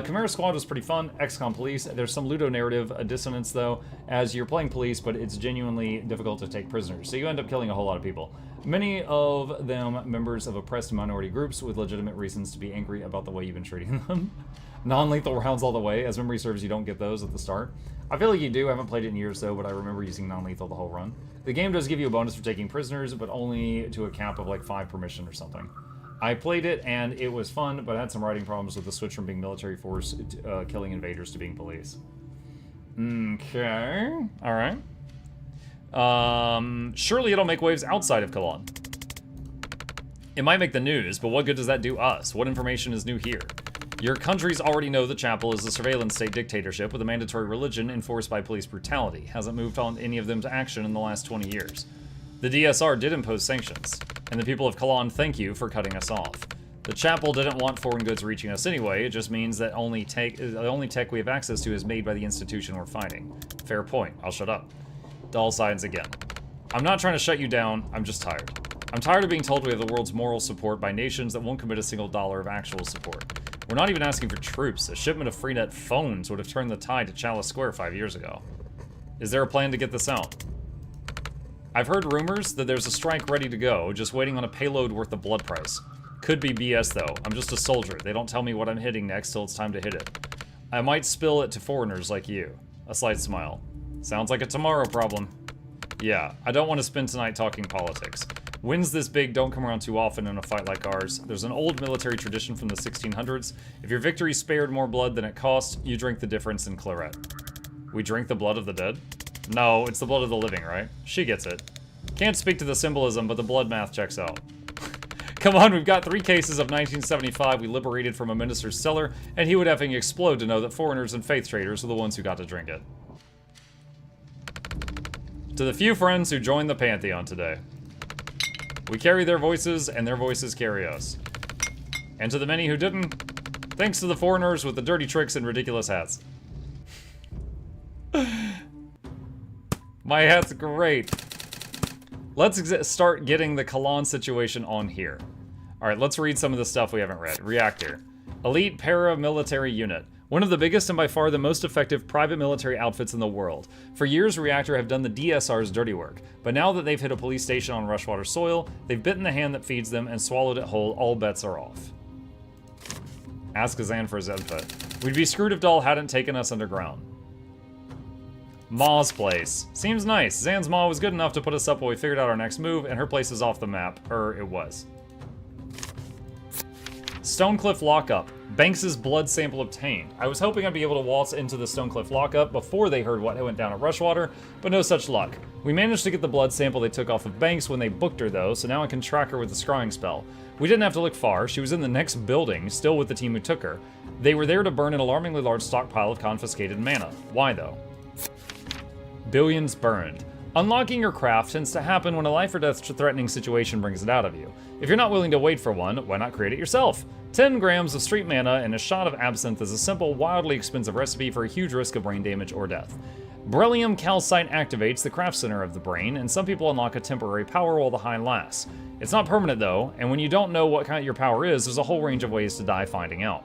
Chimera Squad was pretty fun. XCOM Police, there's some ludo-narrative dissonance though, as you're playing police, but it's genuinely difficult to take prisoners, so you end up killing a whole lot of people. Many of them members of oppressed minority groups with legitimate reasons to be angry about the way you've been treating them. Non-lethal rounds all the way. As memory serves, you don't get those at the start. I feel like you do. I haven't played it in years though, but I remember using non-lethal the whole run. The game does give you a bonus for taking prisoners, but only to a cap of like 5 per mission or something. I played it and it was fun, but I had some writing problems with the switch from being military force killing invaders to being police. Okay. Alright. Surely it'll make waves outside of Cologne. It might make the news, but what good does that do us? What information is new here? Your countries already know the Chapel is a surveillance state dictatorship with a mandatory religion enforced by police brutality. Hasn't moved on any of them to action in the last 20 years. The DSR did impose sanctions, and the people of Cologne thank you for cutting us off. The Chapel didn't want foreign goods reaching us anyway, it just means that the only tech we have access to is made by the institution we're fighting. Fair point, I'll shut up. Doll signs again. I'm not trying to shut you down, I'm just tired. I'm tired of being told we have the world's moral support by nations that won't commit a single dollar of actual support. We're not even asking for troops. A shipment of Freenet phones would have turned the tide to Chalice Square 5 years ago. Is there a plan to get this out? I've heard rumors that there's a strike ready to go, just waiting on a payload worth the blood price. Could be BS though. I'm just a soldier. They don't tell me what I'm hitting next till it's time to hit it. I might spill it to foreigners like you. A slight smile. Sounds like a Tmrw problem. Yeah, I don't want to spend tonight talking politics. Wins this big don't come around too often in a fight like ours. There's an old military tradition from the 1600s. If your victory spared more blood than it cost, you drink the difference in claret. We drink the blood of the dead? No, it's the blood of the living, right? She gets it. Can't speak to the symbolism, but the blood math checks out. Come on, we've got 3 cases of 1975 we liberated from a minister's cellar, and he would effing explode to know that foreigners and faith traders are the ones who got to drink it. To the few friends who joined the Pantheon today. We carry their voices, and their voices carry us. And to the many who didn't, thanks to the foreigners with the dirty tricks and ridiculous hats. My hat's great. Let's start getting the Cologne situation on here. Alright, let's read some of the stuff we haven't read. Reactor. Elite paramilitary unit. One of the biggest and by far the most effective private military outfits in the world. For years, Reactor have done the DSR's dirty work, but now that they've hit a police station on Rushwater soil, they've bitten the hand that feeds them and swallowed it whole. All bets are off. Ask Azan for his input. We'd be screwed if Dahl hadn't taken us underground. Ma's place. Seems nice. Zan's Ma was good enough to put us up while we figured out our next move, and her place is off the map. It was. Stonecliff lockup. Banks's blood sample obtained. I was hoping I'd be able to waltz into the Stonecliff lockup before they heard what went down at Rushwater, but no such luck. We managed to get the blood sample they took off of Banks when they booked her though, so now I can track her with the scrying spell. We didn't have to look far. She was in the next building, still with the team who took her. They were there to burn an alarmingly large stockpile of confiscated mana. Why though? Billions burned. Unlocking your craft tends to happen when a life or death threatening situation brings it out of you. If you're not willing to wait for one, why not create it yourself? 10 grams of street mana and a shot of absinthe is a simple, wildly expensive recipe for a huge risk of brain damage or death. Beryllium calcite activates the craft center of the brain, and some people unlock a temporary power while the high lasts. It's not permanent though, and when you don't know what kind your power is, there's a whole range of ways to die finding out.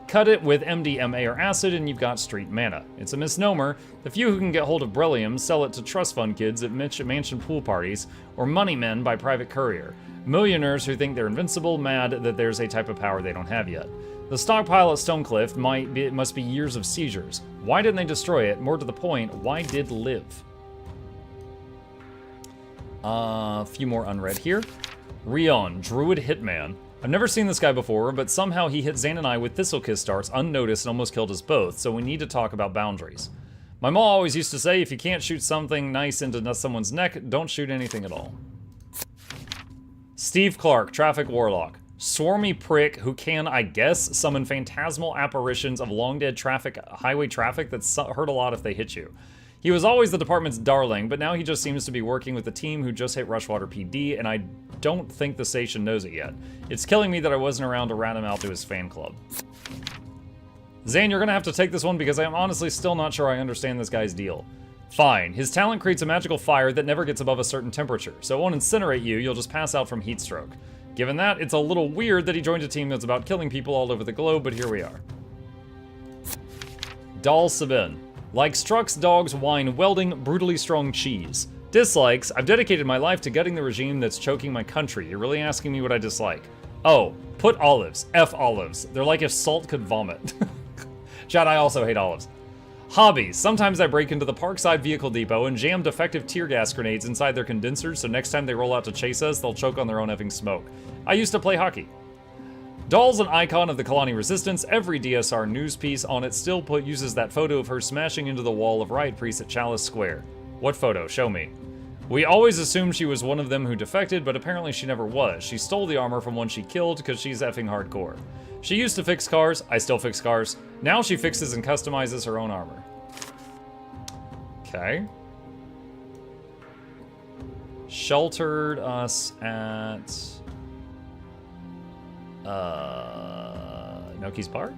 Cut it with MDMA or acid and you've got street mana. It's a misnomer. The few who can get hold of beryllium sell it to trust fund kids at mansion pool parties, or money men by private courier. Millionaires who think they're invincible, mad that there's a type of power they don't have yet. The stockpile at Stonecliff must be years of seizures. Why didn't they destroy it? More to the point, why did live? A few more unread here. Rion, Druid Hitman. I've never seen this guy before, but somehow he hit Zan and I with Thistlekiss darts unnoticed and almost killed us both, so we need to talk about boundaries. My mom always used to say, if you can't shoot something nice into someone's neck, don't shoot anything at all. Steve Clark, Traffic Warlock. Swarmy prick who can, I guess, summon phantasmal apparitions of long-dead highway traffic that hurt a lot if they hit you. He was always the department's darling, but now he just seems to be working with the team who just hit Rushwater PD, and I don't think the station knows it yet. It's killing me that I wasn't around to rat him out to his fan club. Zane, you're gonna have to take this one because I am honestly still not sure I understand this guy's deal. Fine, his talent creates a magical fire that never gets above a certain temperature, so it won't incinerate you, you'll just pass out from heat stroke. Given that, it's a little weird that he joined a team that's about killing people all over the globe, but here we are. Dal Sabin. Likes trucks, dogs, wine, welding, brutally strong cheese. Dislikes, I've dedicated my life to gutting the regime that's choking my country. You're really asking me what I dislike. Oh, put olives. F olives. They're like if salt could vomit. Chad, I also hate olives. Hobbies. Sometimes I break into the Parkside Vehicle Depot and jam defective tear gas grenades inside their condensers so next time they roll out to chase us, they'll choke on their own effing smoke. I used to play hockey. Doll's an icon of the Kalani resistance. Every DSR news piece on it still uses that photo of her smashing into the wall of riot priests at Chalice Square. What photo? Show me. We always assumed she was one of them who defected, but apparently she never was. She stole the armor from one she killed because she's effing hardcore. She used to fix cars. I still fix cars. Now she fixes and customizes her own armor. Okay. Sheltered us at... Noki's Park?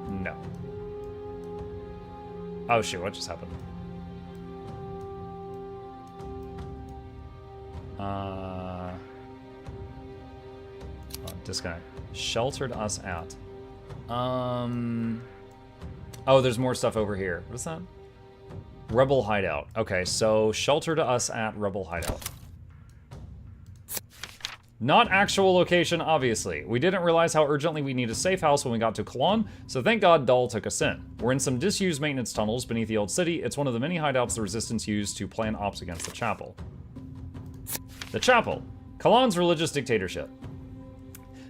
No. Oh shoot, what just happened? Oh, disconnect. Sheltered us at. Oh, there's more stuff over here. What is that? Rebel Hideout. Okay, so sheltered us at Rebel Hideout. Not actual location, obviously. We didn't realize how urgently we need a safe house when we got to Kalan, so thank God Dahl took us in. We're in some disused maintenance tunnels beneath the old city. It's one of the many hideouts the Resistance used to plan ops against the Chapel. The Chapel, Kalan's religious dictatorship.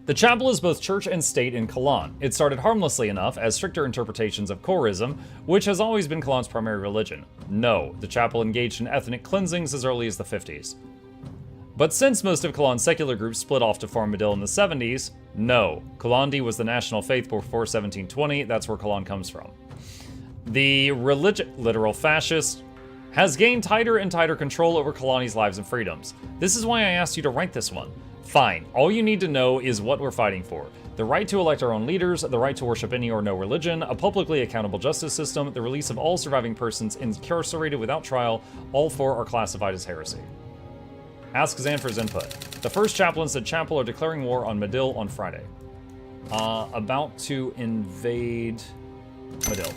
The Chapel is both church and state in Kalan. It started harmlessly enough as stricter interpretations of Chorism, which has always been Kalan's primary religion. No, the Chapel engaged in ethnic cleansings as early as the 50s. But since most of Kalan's secular groups split off to form Madil in the 70s, no. Kalandi was the national faith before 1720, that's where Kalan comes from. The literal fascist, has gained tighter and tighter control over Kalani's lives and freedoms. This is why I asked you to write this one. Fine, all you need to know is what we're fighting for. The right to elect our own leaders, the right to worship any or no religion, a publicly accountable justice system, the release of all surviving persons incarcerated without trial, all four are classified as heresy. Ask Zan for his input. The first chaplain said Chapel are declaring war on Madil on Friday. About to invade Madil.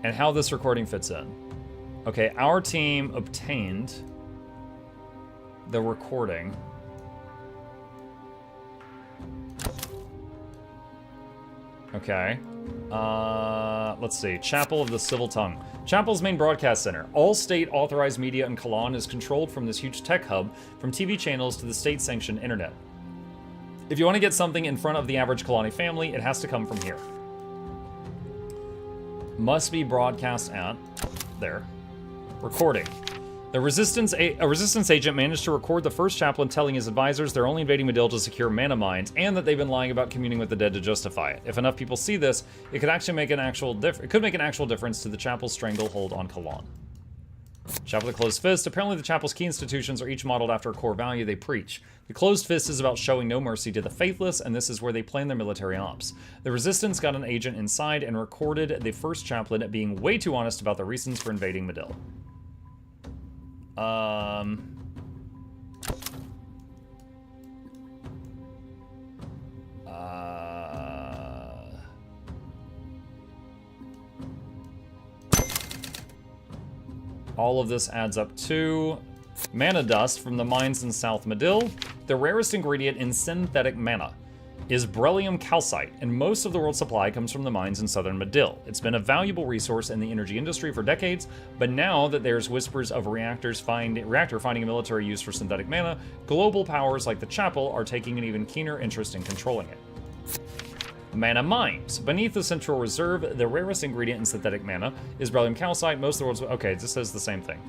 And how this recording fits in. Okay, our team obtained the recording. Okay. Let's see. Chapel of the Civil Tongue. Chapel's main broadcast center. All state-authorized media in Kalan is controlled from this huge tech hub, from TV channels to the state-sanctioned internet. If you want to get something in front of the average Kalani family, it has to come from here. Must be broadcast at... there. Recording. A resistance agent managed to record the first chaplain telling his advisors they're only invading Madil to secure mana mines, and that they've been lying about communing with the dead to justify it. If enough people see this, it could actually make an actual difference to the Chapel's stranglehold on Kalan. Chapel of the Closed Fist. Apparently the Chapel's key institutions are each modeled after a core value they preach. The Closed Fist is about showing no mercy to the faithless, and this is where they plan their military ops. The Resistance got an agent inside and recorded the first chaplain being way too honest about the reasons for invading Madil. All of this adds up to mana dust from the mines in South Madil. The rarest ingredient in synthetic mana is beryllium calcite, and most of the world's supply comes from the mines in southern Madil. It's been a valuable resource in the energy industry for decades, but now that there's whispers of reactor finding a military use for synthetic mana, global powers like the Chapel are taking an even keener interest in controlling it. Mana mines. Beneath the central reserve, the rarest ingredient in synthetic mana is beryllium calcite. Most of the world's... okay, this says the same thing.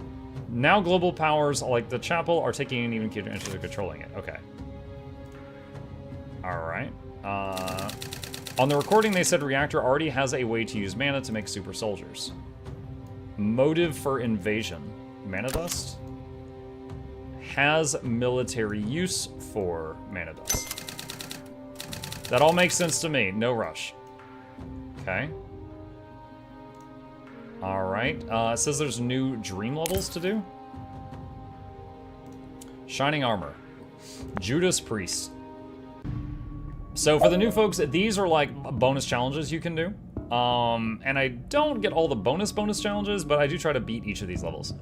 Now global powers like the Chapel are taking an even keener interest in controlling it. Okay. Alright. On the recording, they said Reactor already has a way to use mana to make super soldiers. Motive for invasion. Mana dust? Has military use for mana dust. That all makes sense to me. No rush. Okay. Alright. It says there's new dream levels to do. Shining Armor. Judas Priest. So for the new folks, these are like bonus challenges you can do. And I don't get all the bonus challenges, but I do try to beat each of these levels.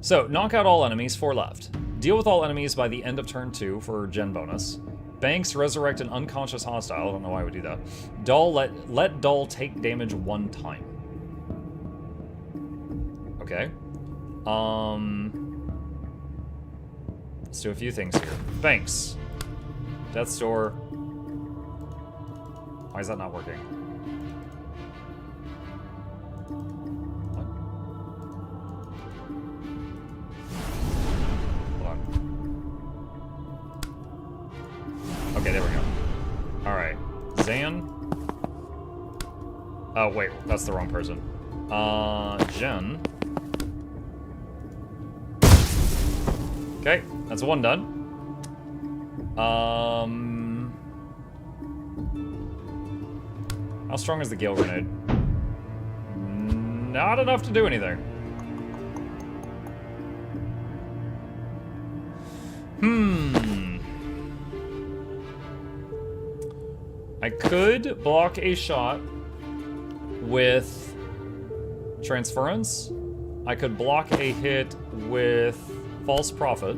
So, knock out all enemies, 4 left. Deal with all enemies by the end of turn 2 for gen bonus. Banks resurrect an unconscious hostile. I don't know why I would do that. Dull, let Dull take damage 1 time. Okay. Let's do a few things here. Banks. Death's Door. Why is that not working? What? Hold on. Okay, there we go. Alright. Zan. Oh, wait, that's the wrong person. Jen. Okay, that's one done. How strong is the Gale Grenade? Not enough to do anything. I could block a shot with Transference. I could block a hit with False Prophet.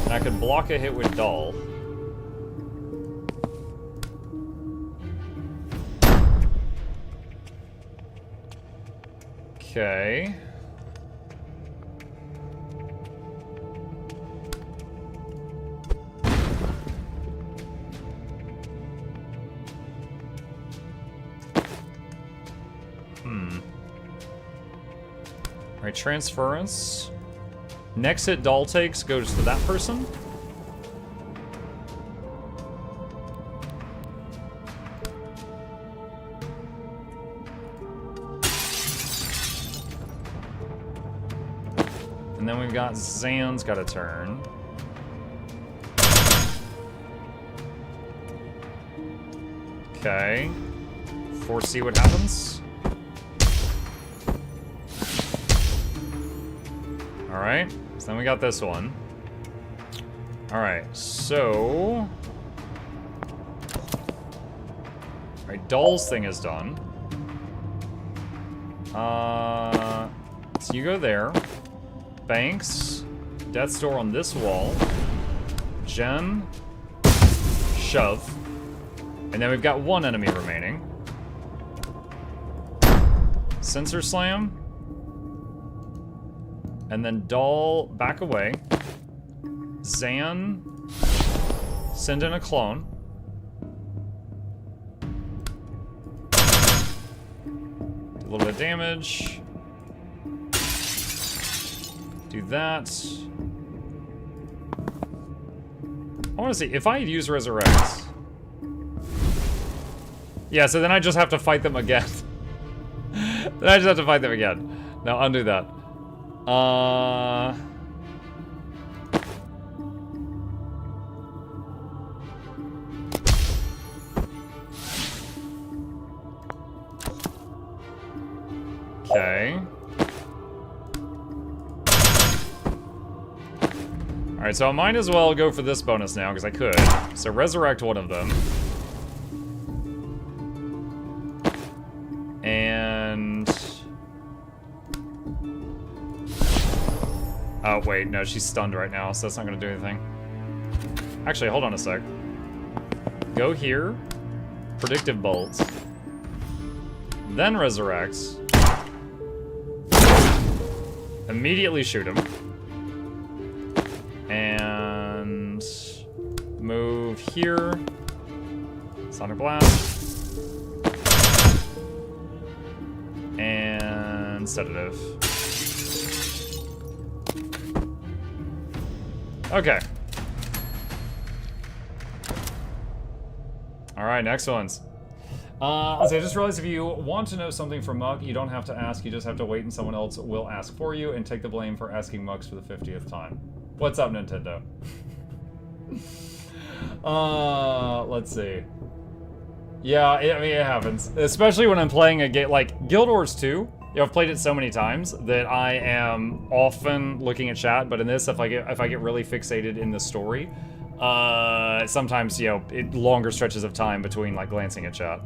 And I could block a hit with Doll. Okay. Alright, Transference. Next hit Doll takes goes to that person. And then we've got Zan's got a turn. Okay. Foresee what happens. Alright, so then we got this one. Alright, so... Alright, Doll's thing is done. So you go there. Banks. Death's Door on this wall. Jen. Shove. And then we've got one enemy remaining. Sensor Slam. And then Doll, back away. Zan, send in a clone. Do a little bit of damage. Do that. I want to see, if I use Resurrect. Yeah, so then I just have to fight them again. Then I just have to fight them again. Now undo that. Okay. Alright, so I might as well go for this bonus now, because I could. So resurrect one of them. And... oh, wait, no, she's stunned right now, so that's not gonna do anything. Actually, hold on a sec. Go here. Predictive Bolt. Then resurrect. Immediately shoot him. And... move here. Sonic Blast. And... sedative. Okay. Alright, next ones. Let's see, I just realized if you want to know something from Muk, you don't have to ask, you just have to wait and someone else will ask for you and take the blame for asking Mux for the 50th time. What's up, Nintendo? Let's see. Yeah, I mean, it happens. Especially when I'm playing a game like Guild Wars 2. You know, I've played it so many times that I am often looking at chat, but in this, if I get really fixated in the story, sometimes, you know, longer stretches of time between, like, glancing at chat.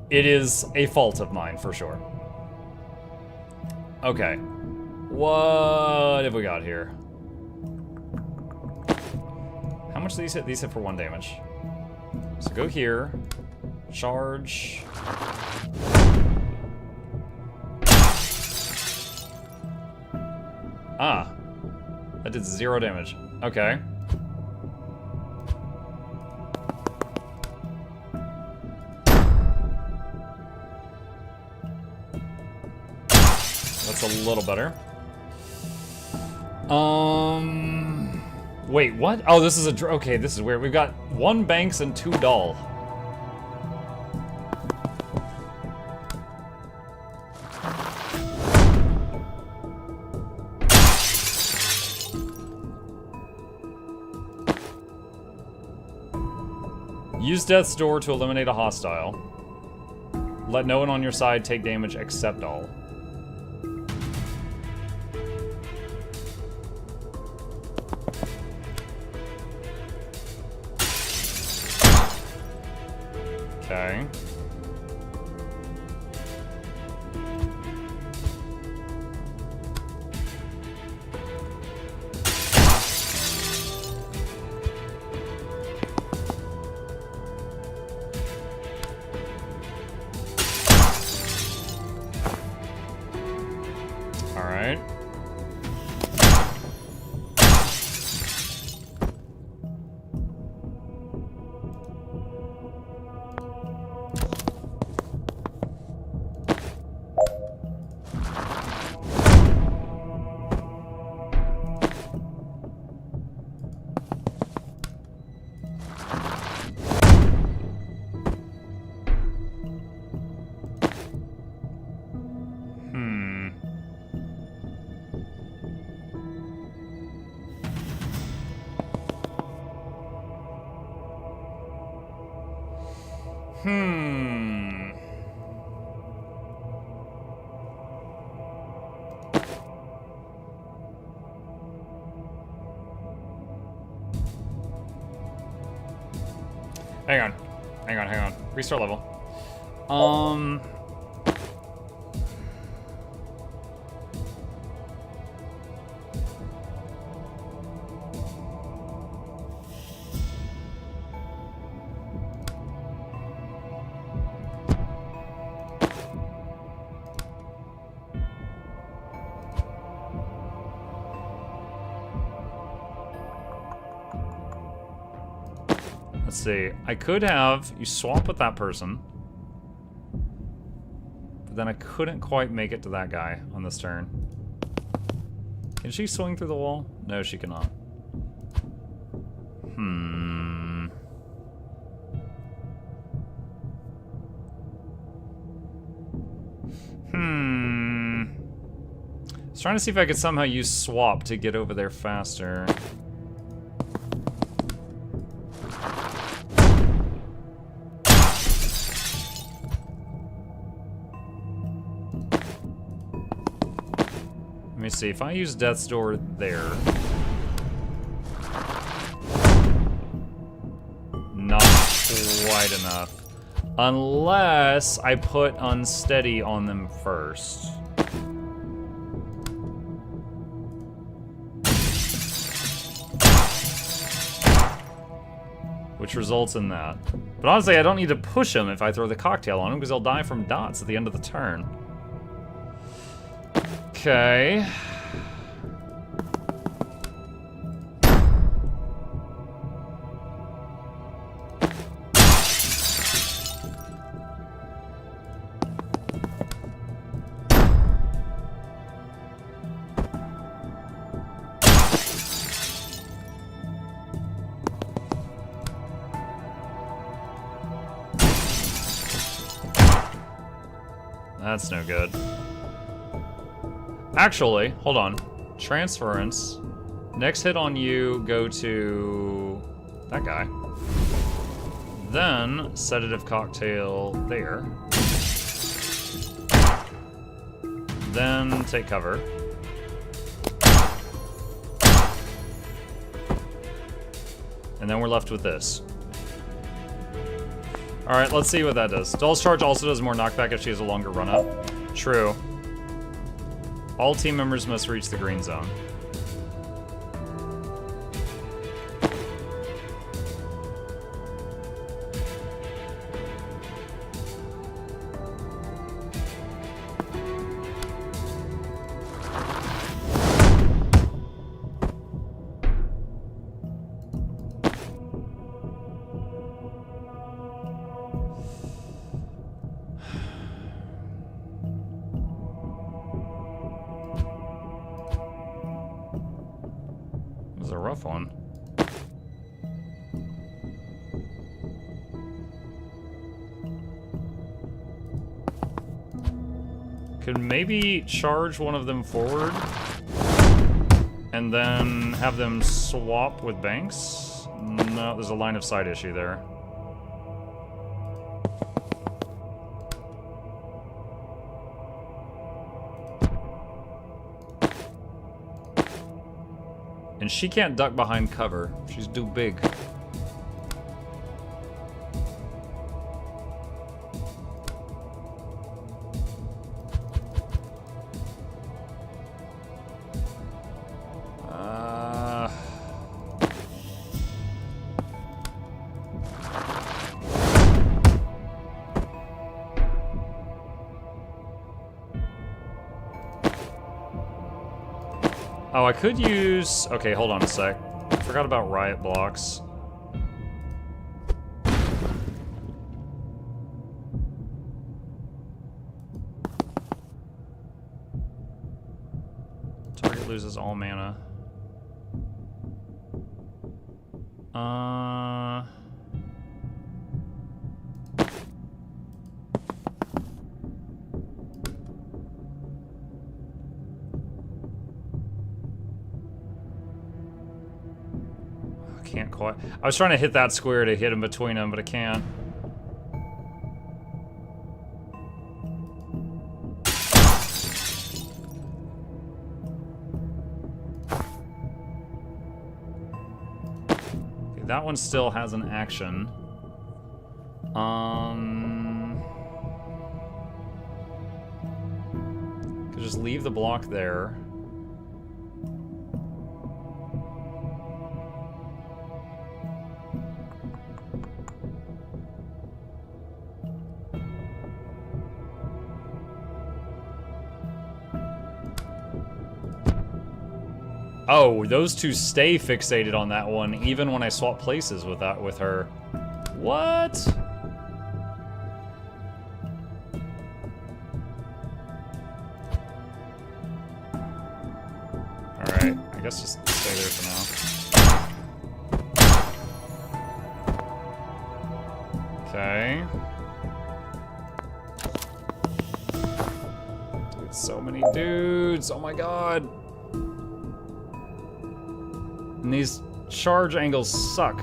It is a fault of mine, for sure. Okay. What have we got here? How much do these hit? These hit for 1 damage. So go here. Charge. Ah. That did 0 damage. Okay. That's a little better. Wait, what? Oh, this is okay, this is weird. We've got 1 Banks and 2 Doll. Use Death's Door to eliminate a hostile. Let no one on your side take damage except Doll. Okay. All right. Hang on. Restart level. Let's see. I could have you swap with that person, but then I couldn't quite make it to that guy on this turn. Can she swing through the wall? No, she cannot. I was trying to see if I could somehow use swap to get over there faster. Let me see, if I use Death's Door there. Not quite enough. Unless I put Unsteady on them first. Which results in that. But honestly, I don't need to push him if I throw the cocktail on him because he'll die from dots at the end of the turn. Okay. That's no good. Actually, hold on. Transference. Next hit on you, go to that guy. Then, sedative cocktail there. Then, take cover. And then we're left with this. Alright, let's see what that does. Doll's Charge also does more knockback if she has a longer run-up. True. All team members must reach the green zone. a rough one. Could maybe charge one of them forward and then have them swap with banks? No, there's a line of sight issue there. And she can't duck behind cover. She's too big. Oh, I could use... Okay, hold on a sec. I forgot about riot blocks. Target loses all mana. Can't quite. I was trying to hit that square to hit him between them, but I can't. Okay, that one still has an action. Could just leave the block there. Oh, those two stay fixated on that one, even when I swap places with her. What? Alright, I guess just stay there for now. Okay. Dude, so many dudes, oh my god. And these charge angles suck.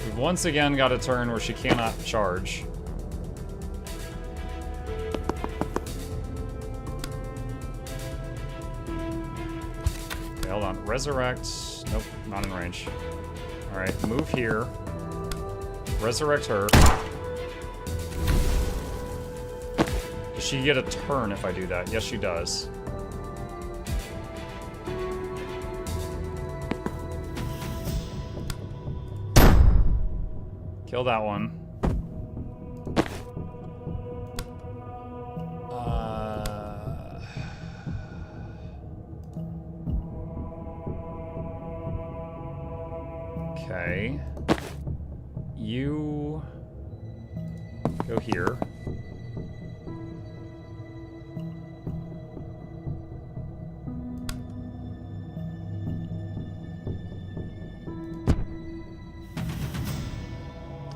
We've once again got a turn where she cannot charge. Okay, hold on. Resurrect. Nope, not in range. Alright, move here. Resurrect her. Does she get a turn if I do that? Yes, she does. Kill that one. Okay. You go here.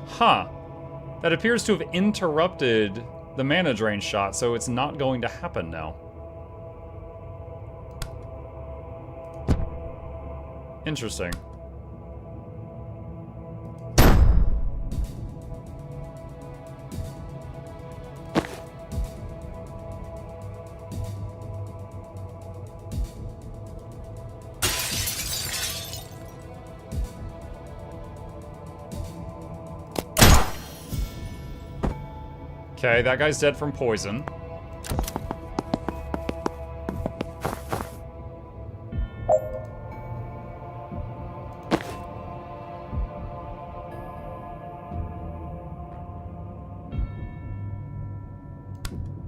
Huh. That appears to have interrupted the mana drain shot, so it's not going to happen now. Interesting. Okay, that guy's dead from poison.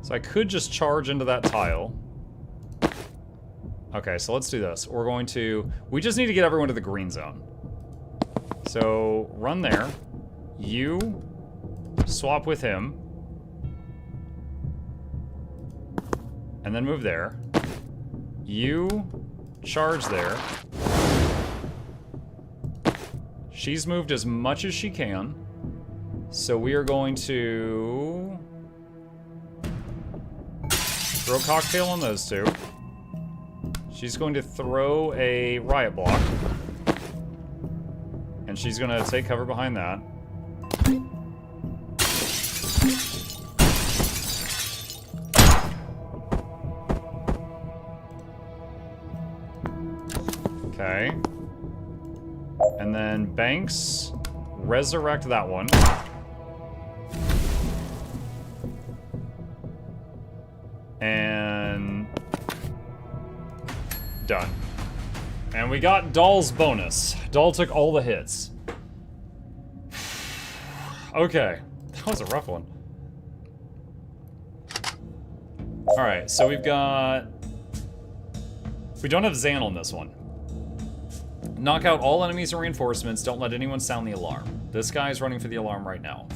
So I could just charge into that tile. Okay, so let's do this. We're going to... We just need to get everyone to the green zone. So, run there. You swap with him. And then move there. You charge there. She's moved as much as she can. So we are going to throw a cocktail on those two. She's going to throw a riot block. And she's going to take cover behind that. Okay. And then Banks, resurrect that one. And done. And we got Doll's bonus. Doll took all the hits. Okay, that was a rough one. Alright, so we've got... We don't have Zan on this one. Knock out all enemies and reinforcements. Don't let anyone sound the alarm. This guy is running for the alarm right now.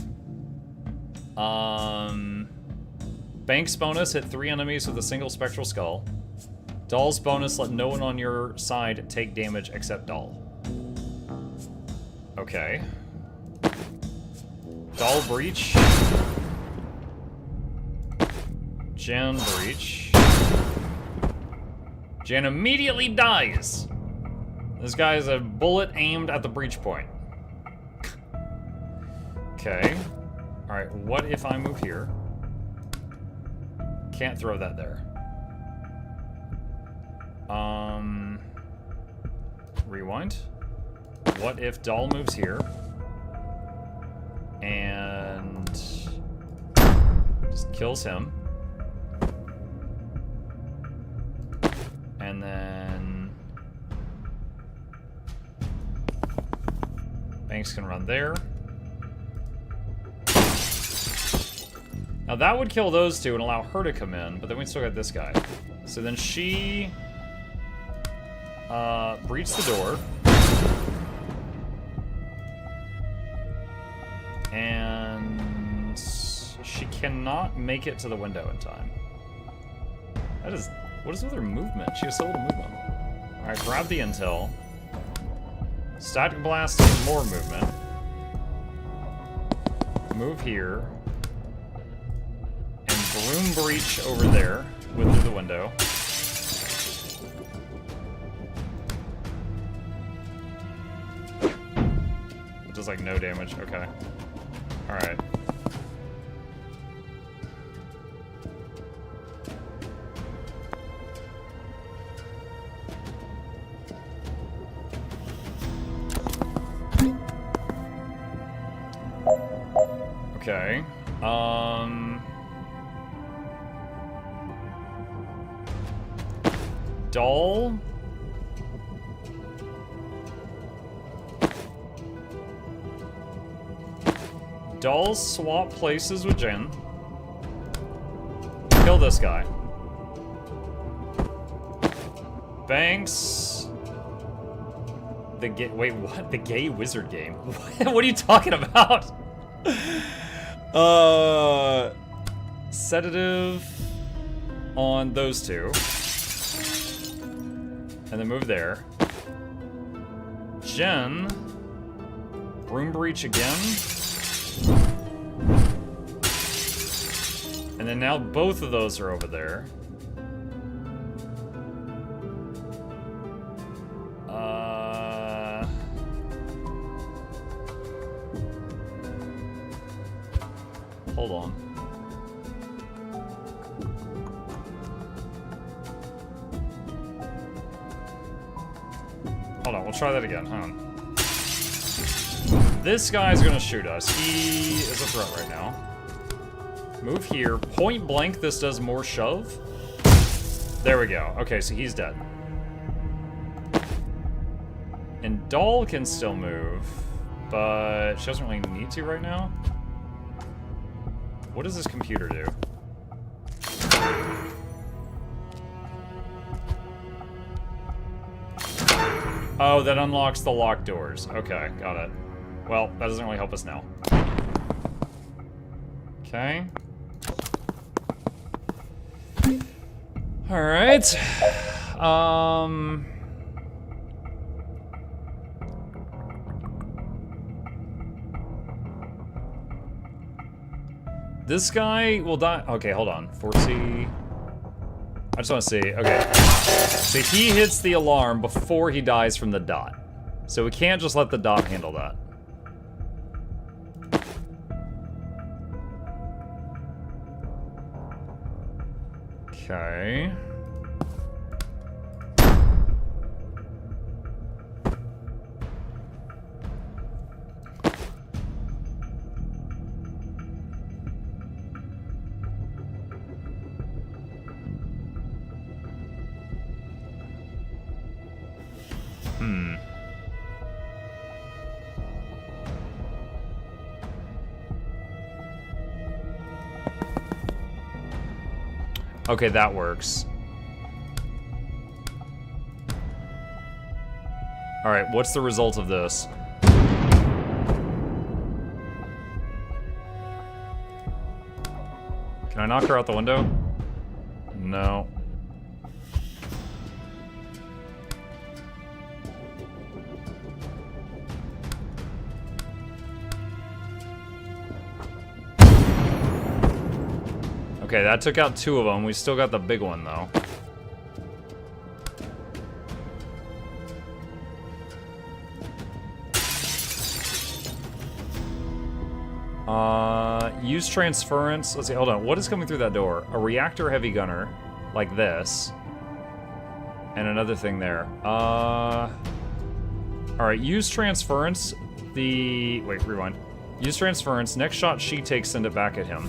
Banks bonus, hit 3 enemies with a single spectral skull. Doll's bonus, let no one on your side take damage except Doll. Okay. Doll breach. Jen breach. Jen immediately dies. This guy is a bullet aimed at the breach point. Okay. Alright, what if I move here? Can't throw that there. Rewind. What if Doll moves here? And just kills him. And then Banks can run there. Now that would kill those two and allow her to come in, but then we still got this guy. So then she breached the door. And she cannot make it to the window in time. That is, what is with her movement? She has so little movement. Alright, grab the intel. Static blast is more movement. Move here. And broom breach over there, with through the window. It does like no damage, okay. Alright. Okay. Doll? Doll swap places with Jen. Kill this guy. Banks. Wait, what? The gay wizard game? What are you talking about? Sedative on those two. And then move there. Jen. Room breach again. And then now both of those are over there. Hold on. Hold on, we'll try that again. Hold on. This guy's gonna shoot us. He is a threat right now. Move here. Point blank, this does more shove. There we go. Okay, so he's dead. And Doll can still move, but she doesn't really need to right now. What does this computer do? Oh, that unlocks the locked doors. Okay, got it. Well, that doesn't really help us now. Okay. Alright. This guy will die. Okay, hold on. 4C. I just want to see. Okay. So he hits the alarm before he dies from the dot. So we can't just let the dot handle that. Okay. Okay, that works. Alright, what's the result of this? Can I knock her out the window? No. Okay, that took out 2 of them. We still got the big one, though. Use transference. Let's see, hold on. What is coming through that door? A reactor heavy gunner, like this. And another thing there. Alright, use transference. Wait, rewind. Use transference. Next shot she takes, send it back at him.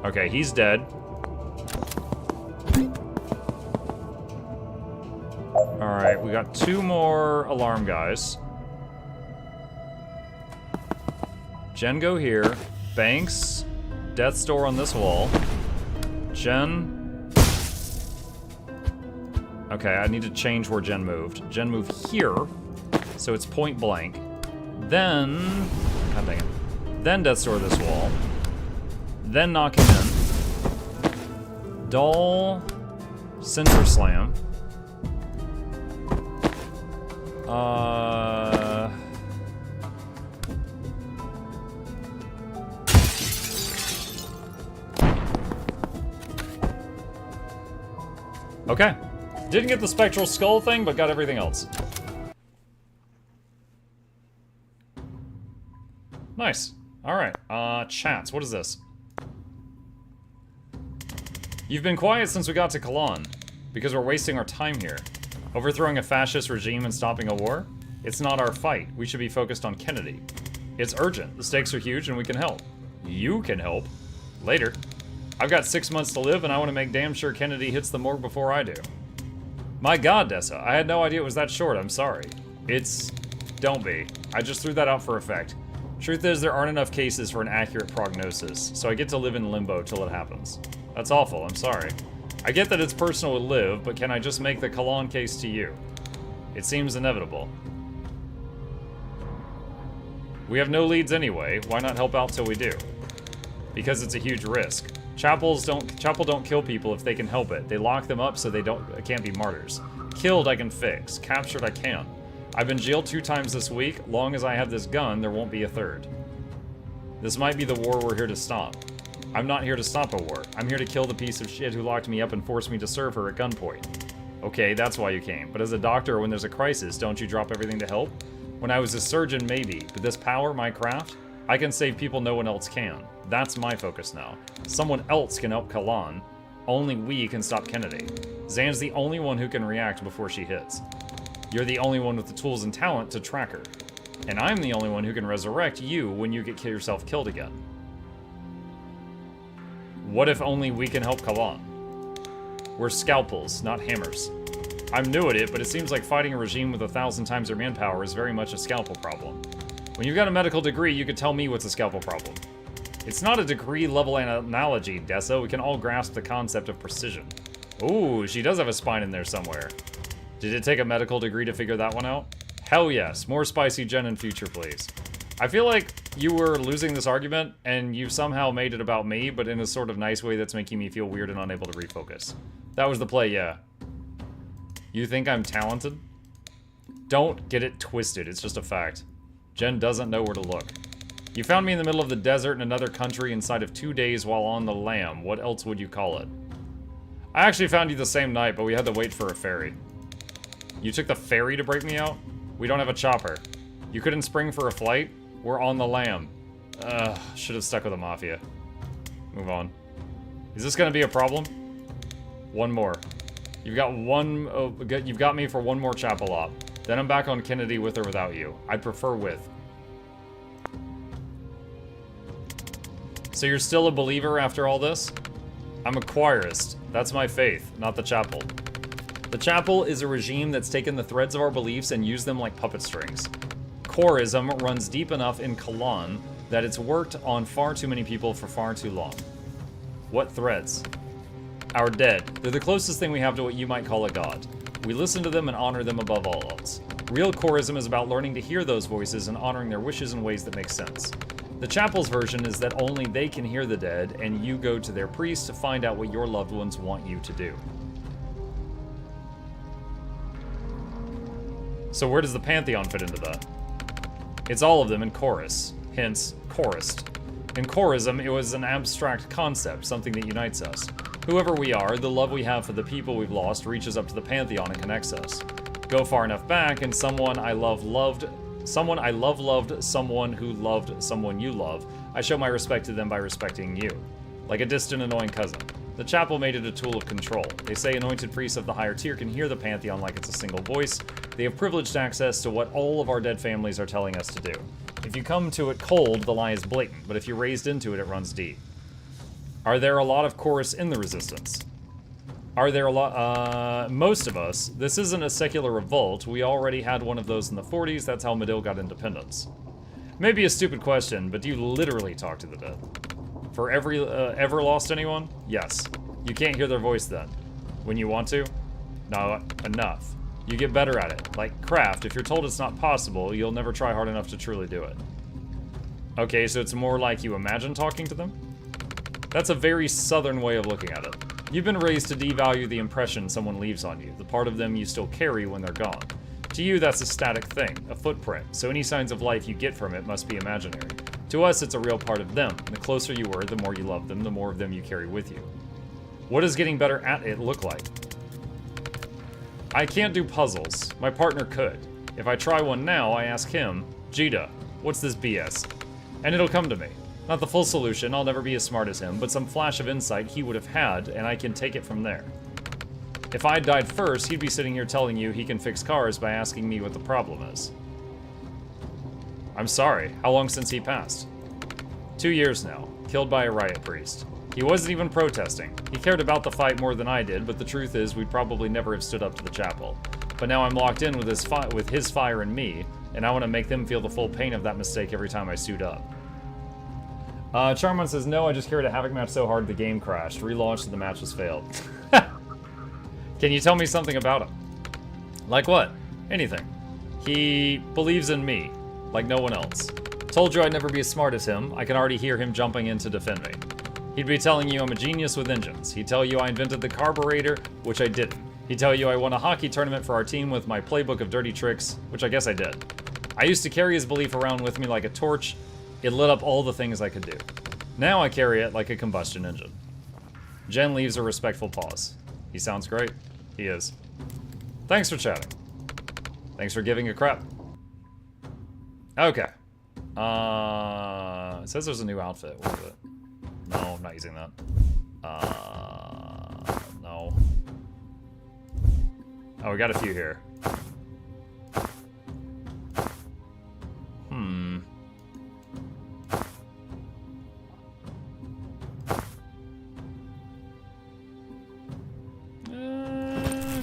Okay, he's dead. Alright, we got 2 more alarm guys. Jen, go here. Banks. Death's door on this wall. Jen. Okay, I need to change where Jen moved. Jen moved here, so it's point blank. Then... God dang it. Then Death's door this wall. Then knock him in. Doll. Sensor slam. Okay. Didn't get the spectral skull thing, but got everything else. Nice. Alright. Chats. What is this? You've been quiet since we got to Cologne, because we're wasting our time here. Overthrowing a fascist regime and stopping a war? It's not our fight. We should be focused on Kennedy. It's urgent. The stakes are huge and we can help. You can help. Later. I've got 6 months to live and I want to make damn sure Kennedy hits the morgue before I do. My god, Dessa. I had no idea it was that short. I'm sorry. Don't be. I just threw that out for effect. Truth is, there aren't enough cases for an accurate prognosis, so I get to live in limbo till it happens. That's awful. I'm sorry. I get that it's personal with Liv, but can I just make the Cologne case to you? It seems inevitable. We have no leads anyway. Why not help out till we do? Because it's a huge risk. Chapel don't kill people if they can help it. They lock them up so they can't be martyrs. Killed I can fix. Captured I can't. I've been jailed 2 times this week. Long as I have this gun, there won't be a third. This might be the war we're here to stop. I'm not here to stop a war. I'm here to kill the piece of shit who locked me up and forced me to serve her at gunpoint. Okay, that's why you came. But as a doctor, when there's a crisis, don't you drop everything to help? When I was a surgeon, maybe. But this power, my craft, I can save people no one else can. That's my focus now. Someone else can help Kalan. Only we can stop Kennedy. Zan's the only one who can react before she hits. You're the only one with the tools and talent to track her. And I'm the only one who can resurrect you when you get yourself killed again. What if only we can help Kalan? We're scalpels, not hammers. I'm new at it, but it seems like fighting a regime with 1,000 times their manpower is very much a scalpel problem. When you've got a medical degree, you could tell me what's a scalpel problem. It's not a degree-level analogy, Dessa. We can all grasp the concept of precision. Ooh, she does have a spine in there somewhere. Did it take a medical degree to figure that one out? Hell yes. More spicy Jen in future, please. I feel like you were losing this argument, and you somehow made it about me, but in a sort of nice way that's making me feel weird and unable to refocus. That was the play, yeah. You think I'm talented? Don't get it twisted, it's just a fact. Jen doesn't know where to look. You found me in the middle of the desert in another country inside of 2 days while on the lam. What else would you call it? I actually found you the same night, but we had to wait for a ferry. You took the ferry to break me out? We don't have a chopper. You couldn't spring for a flight? We're on the lam. Should have stuck with the mafia. Move on. Is this gonna be a problem? One more. You've got you've got me for one more chapel op. Then I'm back on Kennedy with or without you. I'd prefer with. So you're still a believer after all this? I'm a choirist. That's my faith, not the chapel. The chapel is a regime that's taken the threads of our beliefs and used them like puppet strings. Chorism runs deep enough in Kalan that it's worked on far too many people for far too long. What threads? Our dead. They're the closest thing we have to what you might call a god. We listen to them and honor them above all else. Real chorism is about learning to hear those voices and honoring their wishes in ways that make sense. The chapel's version is that only they can hear the dead, and you go to their priest to find out what your loved ones want you to do. So where does the pantheon fit into that? It's all of them in chorus, hence, chorist. In chorism, it was an abstract concept, something that unites us. Whoever we are, the love we have for the people we've lost reaches up to the pantheon and connects us. Go far enough back, and someone I love loved someone who loved someone you love. I show my respect to them by respecting you. Like a distant, annoying cousin. The chapel made it a tool of control. They say anointed priests of the higher tier can hear the pantheon like it's a single voice. They have privileged access to what all of our dead families are telling us to do. If you come to it cold, the lie is blatant, but if you're raised into it, it runs deep. Are there a lot of chorus in the resistance? Are there a lot? Most of us. This isn't a secular revolt. We already had one of those in the 40s. That's how Medill got independence. Maybe a stupid question, but do you literally talk to the dead? For every, ever lost anyone? Yes. You can't hear their voice then. When you want to? Not enough. You get better at it. Like craft, if you're told it's not possible, you'll never try hard enough to truly do it. Okay, so it's more like you imagine talking to them? That's a very southern way of looking at it. You've been raised to devalue the impression someone leaves on you, the part of them you still carry when they're gone. To you, that's a static thing, a footprint, so any signs of life you get from it must be imaginary. To us, it's a real part of them. The closer you were, the more you love them, the more of them you carry with you. What does getting better at it look like? I can't do puzzles. My partner could. If I try one now, I ask him, Jita, what's this BS? And it'll come to me. Not the full solution, I'll never be as smart as him, but some flash of insight he would have had, and I can take it from there. If I died first, he'd be sitting here telling you he can fix cars by asking me what the problem is. I'm sorry, how long since he passed? 2 years now, killed by a riot priest. He wasn't even protesting. He cared about the fight more than I did, but the truth is we'd probably never have stood up to the chapel. But now I'm locked in with his fire and me, and I want to make them feel the full pain of that mistake every time I suit up. Charmon says, no, I just carried a Havoc match so hard the game crashed. Relaunched and the match was failed. Can you tell me something about him? Like what? Anything. He believes in me, like no one else. Told you I'd never be as smart as him. I can already hear him jumping in to defend me. He'd be telling you I'm a genius with engines. He'd tell you I invented the carburetor, which I didn't. He'd tell you I won a hockey tournament for our team with my playbook of dirty tricks, which I guess I did. I used to carry his belief around with me like a torch. It lit up all the things I could do. Now I carry it like a combustion engine. Jen leaves a respectful pause. He sounds great. He is. Thanks for chatting. Thanks for giving a crap. Okay. It says there's a new outfit. What is it? No, I'm not using that. No. Oh, we got a few here.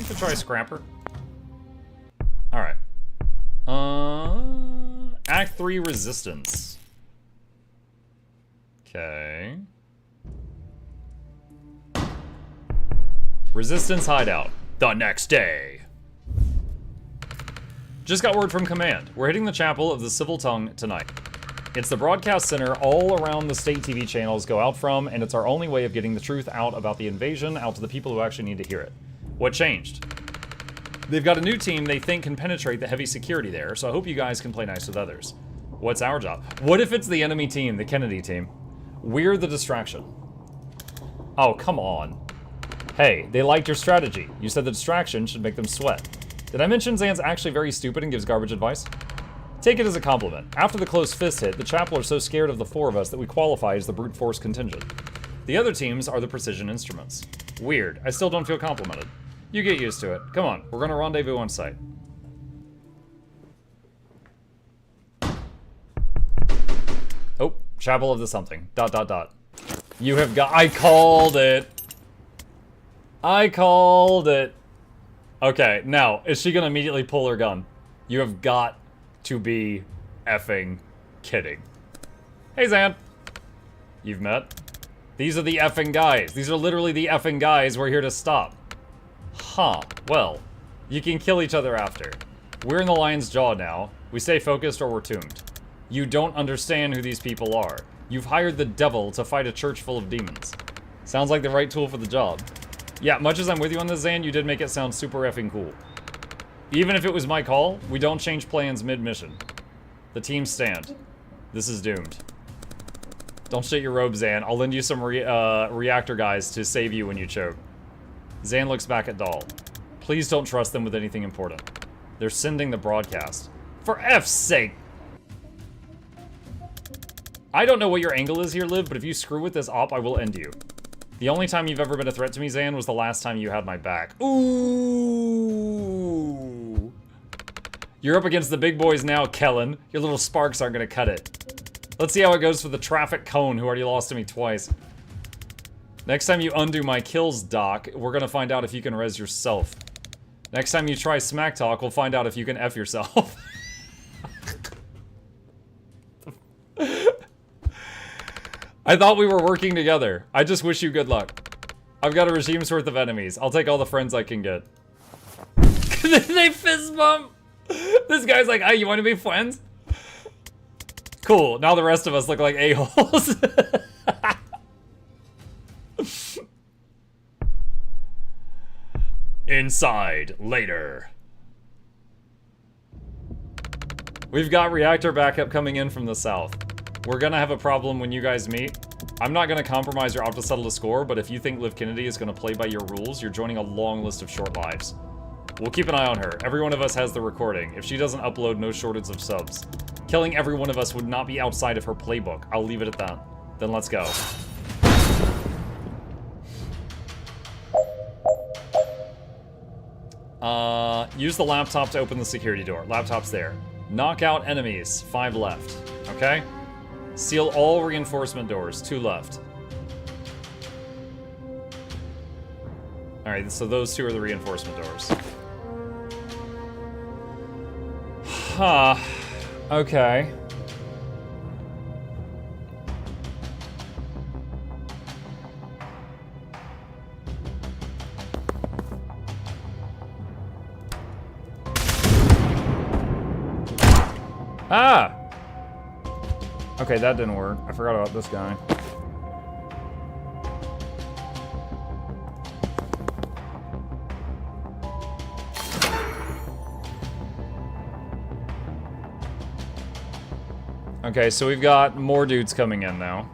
Could try Scrapper. Alright. Act 3 Resistance. Okay. Resistance Hideout. The next day. Just got word from command. We're hitting the chapel of the civil tongue tonight. It's the broadcast center all around the state TV channels go out from, and it's our only way of getting the truth out about the invasion out to the people who actually need to hear it. What changed? They've got a new team they think can penetrate the heavy security there, so I hope you guys can play nice with others. What's our job? What if it's the enemy team, the Kennedy team? We're the distraction. Oh, come on. Hey, they liked your strategy. You said the distraction should make them sweat. Did I mention Zan's actually very stupid and gives garbage advice? Take it as a compliment. After the close fist hit, the chapel are so scared of the four of us that we qualify as the brute force contingent. The other teams are the precision instruments. Weird. I still don't feel complimented. You get used to it. Come on, we're gonna rendezvous on site. Oh, chapel of the something. ... You have got— I called it! I called it! Okay, now, is she gonna immediately pull her gun? You have got to be effing kidding. Hey, Zan. You've met? These are the effing guys. These are literally the effing guys we're here to stop. Huh. Well, you can kill each other after. We're in the lion's jaw now. We stay focused or we're tombed. You don't understand who these people are. You've hired the devil to fight a church full of demons. Sounds like the right tool for the job. Yeah, much as I'm with you on this, Zan, you did make it sound super effing cool. Even if it was my call, we don't change plans mid-mission. The teams stand. This is doomed. Don't shit your robe, Zan. I'll lend you some reactor guys to save you when you choke. Zan looks back at Dahl. Please don't trust them with anything important. They're sending the broadcast. For F's sake! I don't know what your angle is here, Liv, but if you screw with this op, I will end you. The only time you've ever been a threat to me, Zan, was the last time you had my back. Ooh! You're up against the big boys now, Kellen. Your little sparks aren't gonna cut it. Let's see how it goes for the traffic cone who already lost to me twice. Next time you undo my kills, Doc, we're gonna find out if you can res yourself. Next time you try smack talk, we'll find out if you can F yourself. I thought we were working together. I just wish you good luck. I've got a regime's worth of enemies. I'll take all the friends I can get. They fist bump. This guy's like, hey, you want to be friends? Cool. Now the rest of us look like a-holes. Inside later. We've got reactor backup coming in from the south. We're gonna have a problem when you guys meet. I'm not gonna compromise your op to settle the score, but if you think Liv Kennedy is gonna play by your rules, you're joining a long list of short lives. We'll keep an eye on her. Every one of us has the recording. If she doesn't upload, no shortage of subs. Killing every one of us would not be outside of her playbook. I'll leave it at that. Then let's go. Use the laptop to open the security door. Laptop's there. Knock out enemies. 5 left. Okay? Seal all reinforcement doors. 2 left. Alright, so those 2 are the reinforcement doors. Huh. Okay. Ah! Okay, that didn't work. I forgot about this guy. Okay, so we've got more dudes coming in now.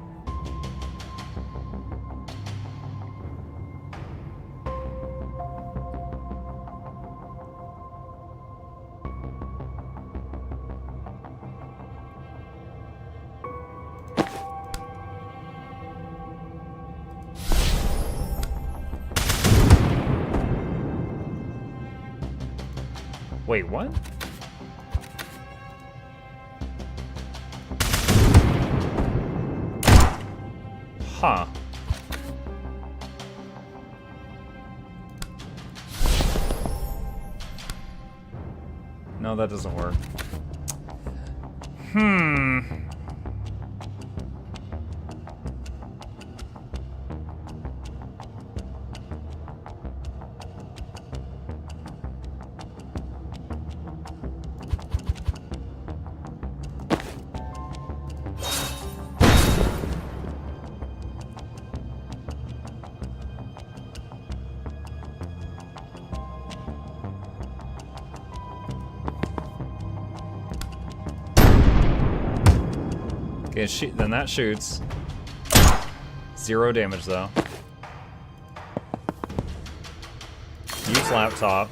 Wait, what? Huh. No, that doesn't work. Okay, then that shoots. 0 damage though. Use laptop.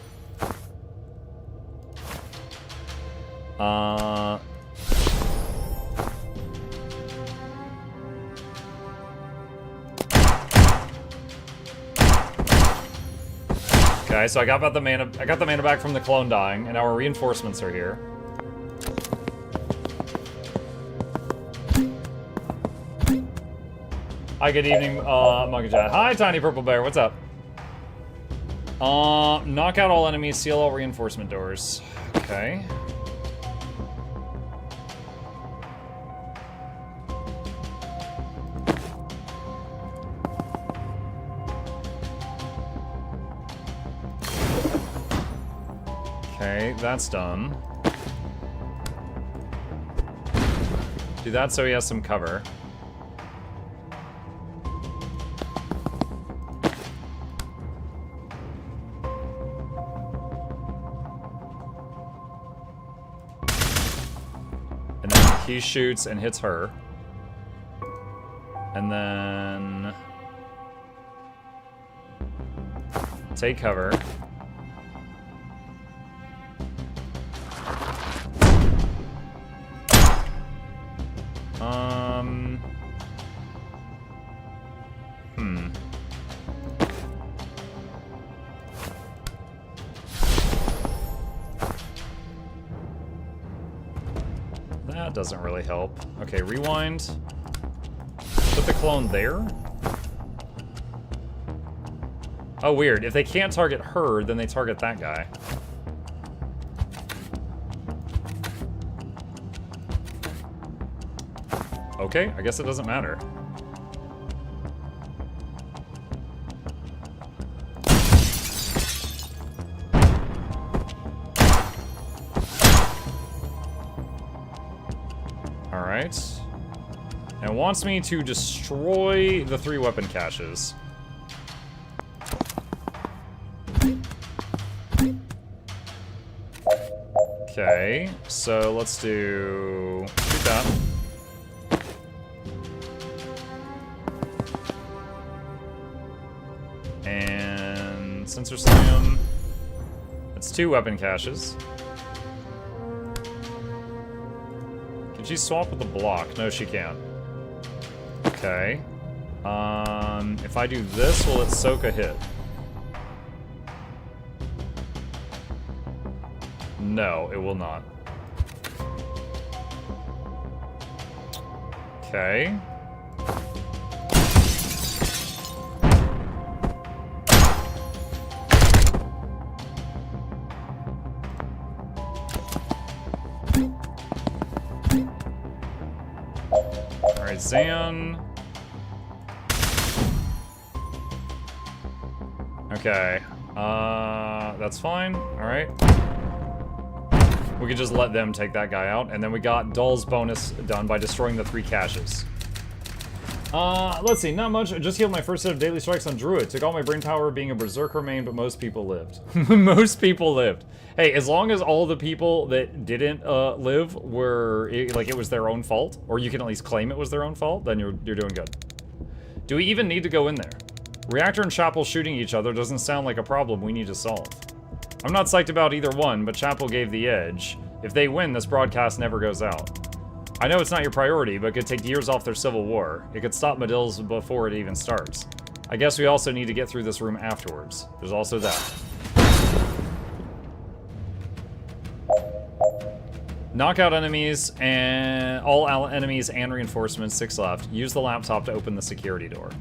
Okay, so I got the mana back from the clone dying, and our reinforcements are here. Hi, good evening, Monkey Chat. Hi, Tiny Purple Bear, what's up? Knock out all enemies, seal all reinforcement doors. Okay. Okay, that's done. Do that so he has some cover. And then he shoots and hits her. And then take cover. That doesn't really help. Okay, rewind. Put the clone there. Oh, weird. If they can't target her, then they target that guy. Okay, I guess it doesn't matter. Alright. And it wants me to destroy the 3 weapon caches. Okay, so let's do... shoot that. And sensor slam. That's 2 weapon caches. Can she swap with the block? No, she can't. Okay. If I do this, will it soak a hit? No, it will not. Okay. Alright, Zan. Okay. That's fine. Alright. We could just let them take that guy out, and then we got Dull's bonus done by destroying the 3 caches. Let's see, not much. I just healed my first set of daily strikes on Druid. Took all my brain power being a berserker main, but most people lived. Most people lived. Hey, as long as all the people that didn't live were, like, it was their own fault, or you can at least claim it was their own fault, then you're doing good. Do we even need to go in there? Reactor and Chapel shooting each other doesn't sound like a problem we need to solve. I'm not psyched about either one, but Chapel gave the edge. If they win, this broadcast never goes out. I know it's not your priority, but it could take years off their civil war. It could stop Medill's before it even starts. I guess we also need to get through this room afterwards. There's also that. Knock out enemies and all enemies and reinforcements, 6 left. Use the laptop to open the security door.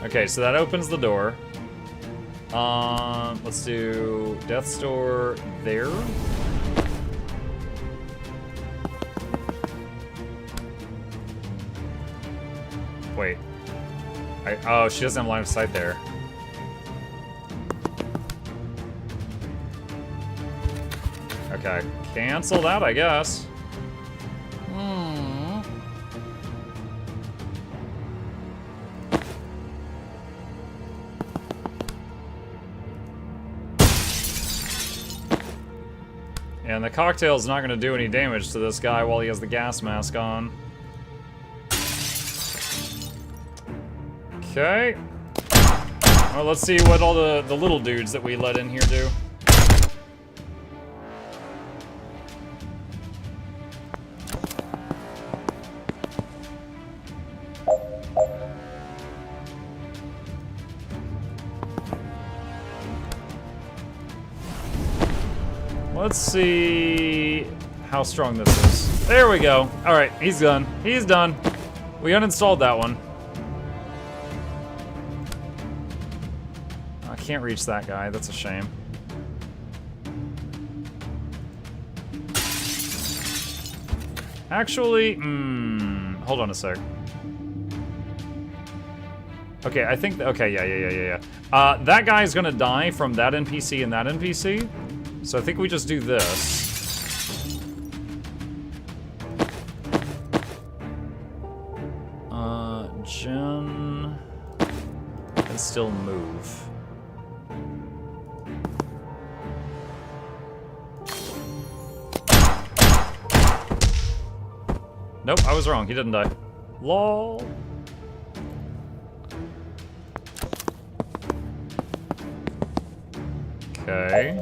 Okay, so that opens the door. Let's do Death's Door there. Wait. Oh, she doesn't have line of sight there. Okay, cancel that, I guess. And the cocktail's not going to do any damage to this guy while he has the gas mask on. Okay. Well, let's see what all the little dudes that we let in here do. Let's see how strong this is. There we go. All right, he's done. He's done. We uninstalled that one. I can't reach that guy. That's a shame. Actually, hold on a sec. Okay, I think, okay, yeah. That guy's gonna die from that NPC and that NPC. So I think we just do this. Jen can still move. Nope, I was wrong. He didn't die. LOL. Okay.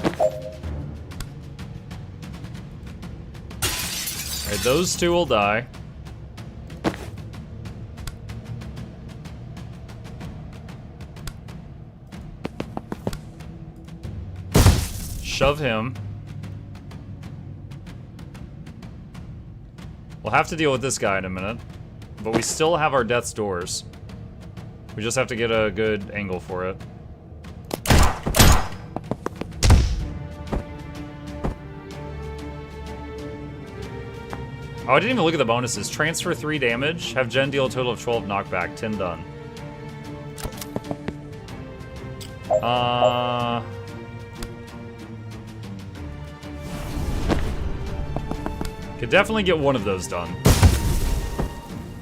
Alright, those two will die. Shove him. We'll have to deal with this guy in a minute. But we still have our death's doors. We just have to get a good angle for it. Oh, I didn't even look at the bonuses. Transfer 3 damage. Have Jen deal a total of 12 knockback. 10 done. Could definitely get one of those done.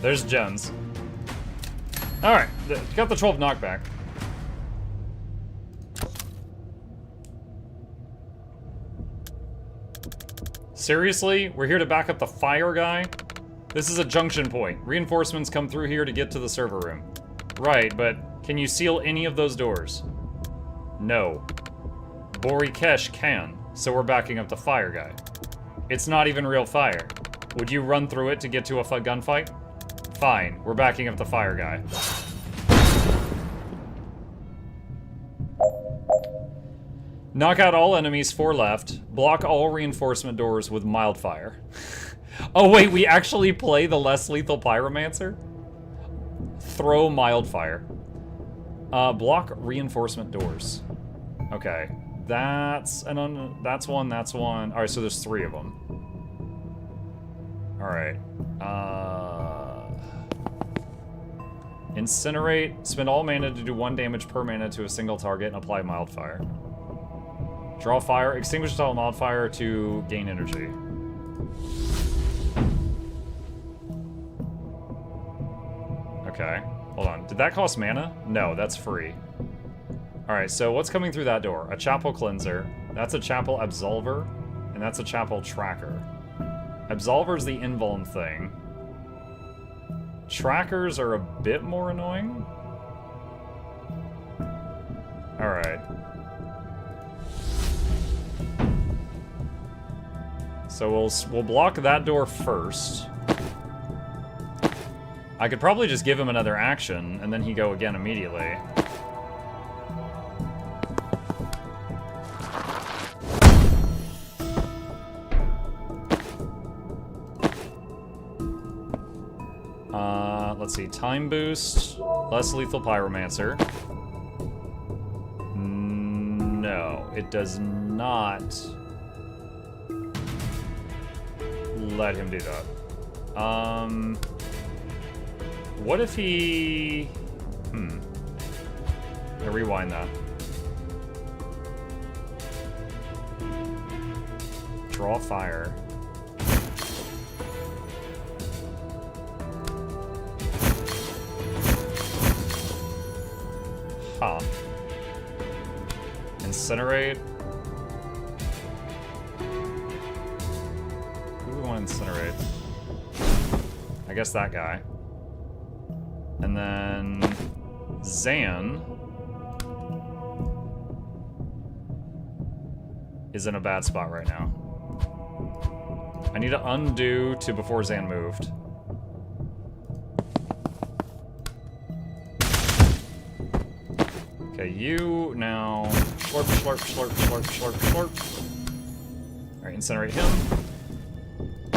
There's Jen's. Alright, got the 12 knockback. Seriously? We're here to back up the fire guy? This is a junction point. Reinforcements come through here to get to the server room. Right, but can you seal any of those doors? No. Borikesh can, so we're backing up the fire guy. It's not even real fire. Would you run through it to get to a gunfight? Fine, we're backing up the fire guy. Knock out all enemies 4 left. Block all reinforcement doors with mild fire. Oh wait, we actually play the less lethal pyromancer? Throw mild fire. Block reinforcement doors. Okay, that's one, that's one. All right, so there's 3 of them. All right. Incinerate. Spend all mana to do 1 damage per mana to a single target and apply mild fire. Draw fire. Extinguish all mild fire to gain energy. Okay. Hold on. Did that cost mana? No, that's free. Alright, so what's coming through that door? A chapel cleanser. That's a chapel absolver. And that's a chapel tracker. Absolver's the invuln thing. Trackers are a bit more annoying. Alright. So we'll block that door first. I could probably just give him another action, and then he go again immediately. Let's see, time boost, less lethal pyromancer. No, it does not let him do that. What if he... I rewind that. Draw fire. Huh. Incinerate. incinerate? I guess that guy. And then Zan is in a bad spot right now. I need to undo to before Zan moved. Okay, you now slurp, slurp, slurp, slurp, slurp, slurp. Alright, incinerate him.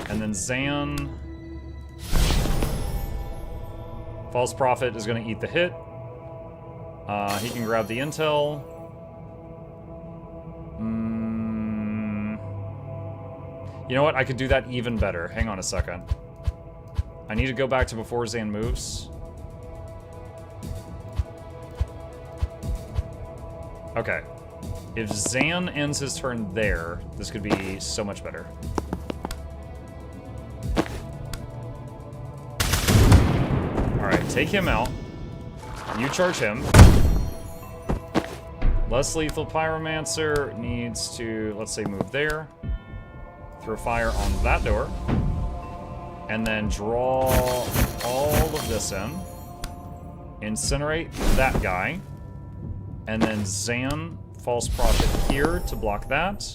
And then Zan. False Prophet is going to eat the hit. He can grab the intel. You know what? I could do that even better. Hang on a second. I need to go back to before Zan moves. Okay. If Zan ends his turn there, this could be so much better. Alright, take him out. You charge him. Less lethal Pyromancer needs to, let's say, move there. Throw fire on that door. And then draw all of this in. Incinerate that guy. And then Zan, False Prophet here to block that.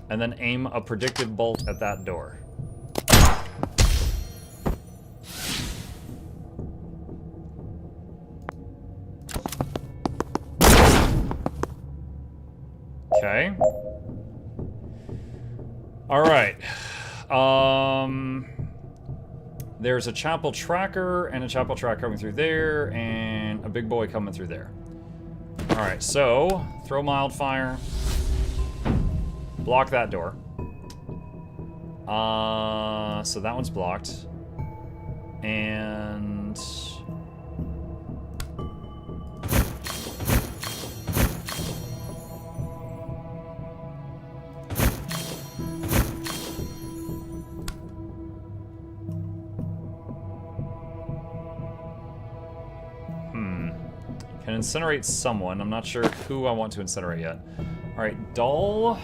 And then aim a predictive bolt at that door. Okay. Alright. There's a chapel tracker and a chapel track coming through there and a big boy coming through there. Alright, so throw Mildfire. Block that door. So that one's blocked. And can incinerate someone. I'm not sure who I want to incinerate yet. Alright, Dull.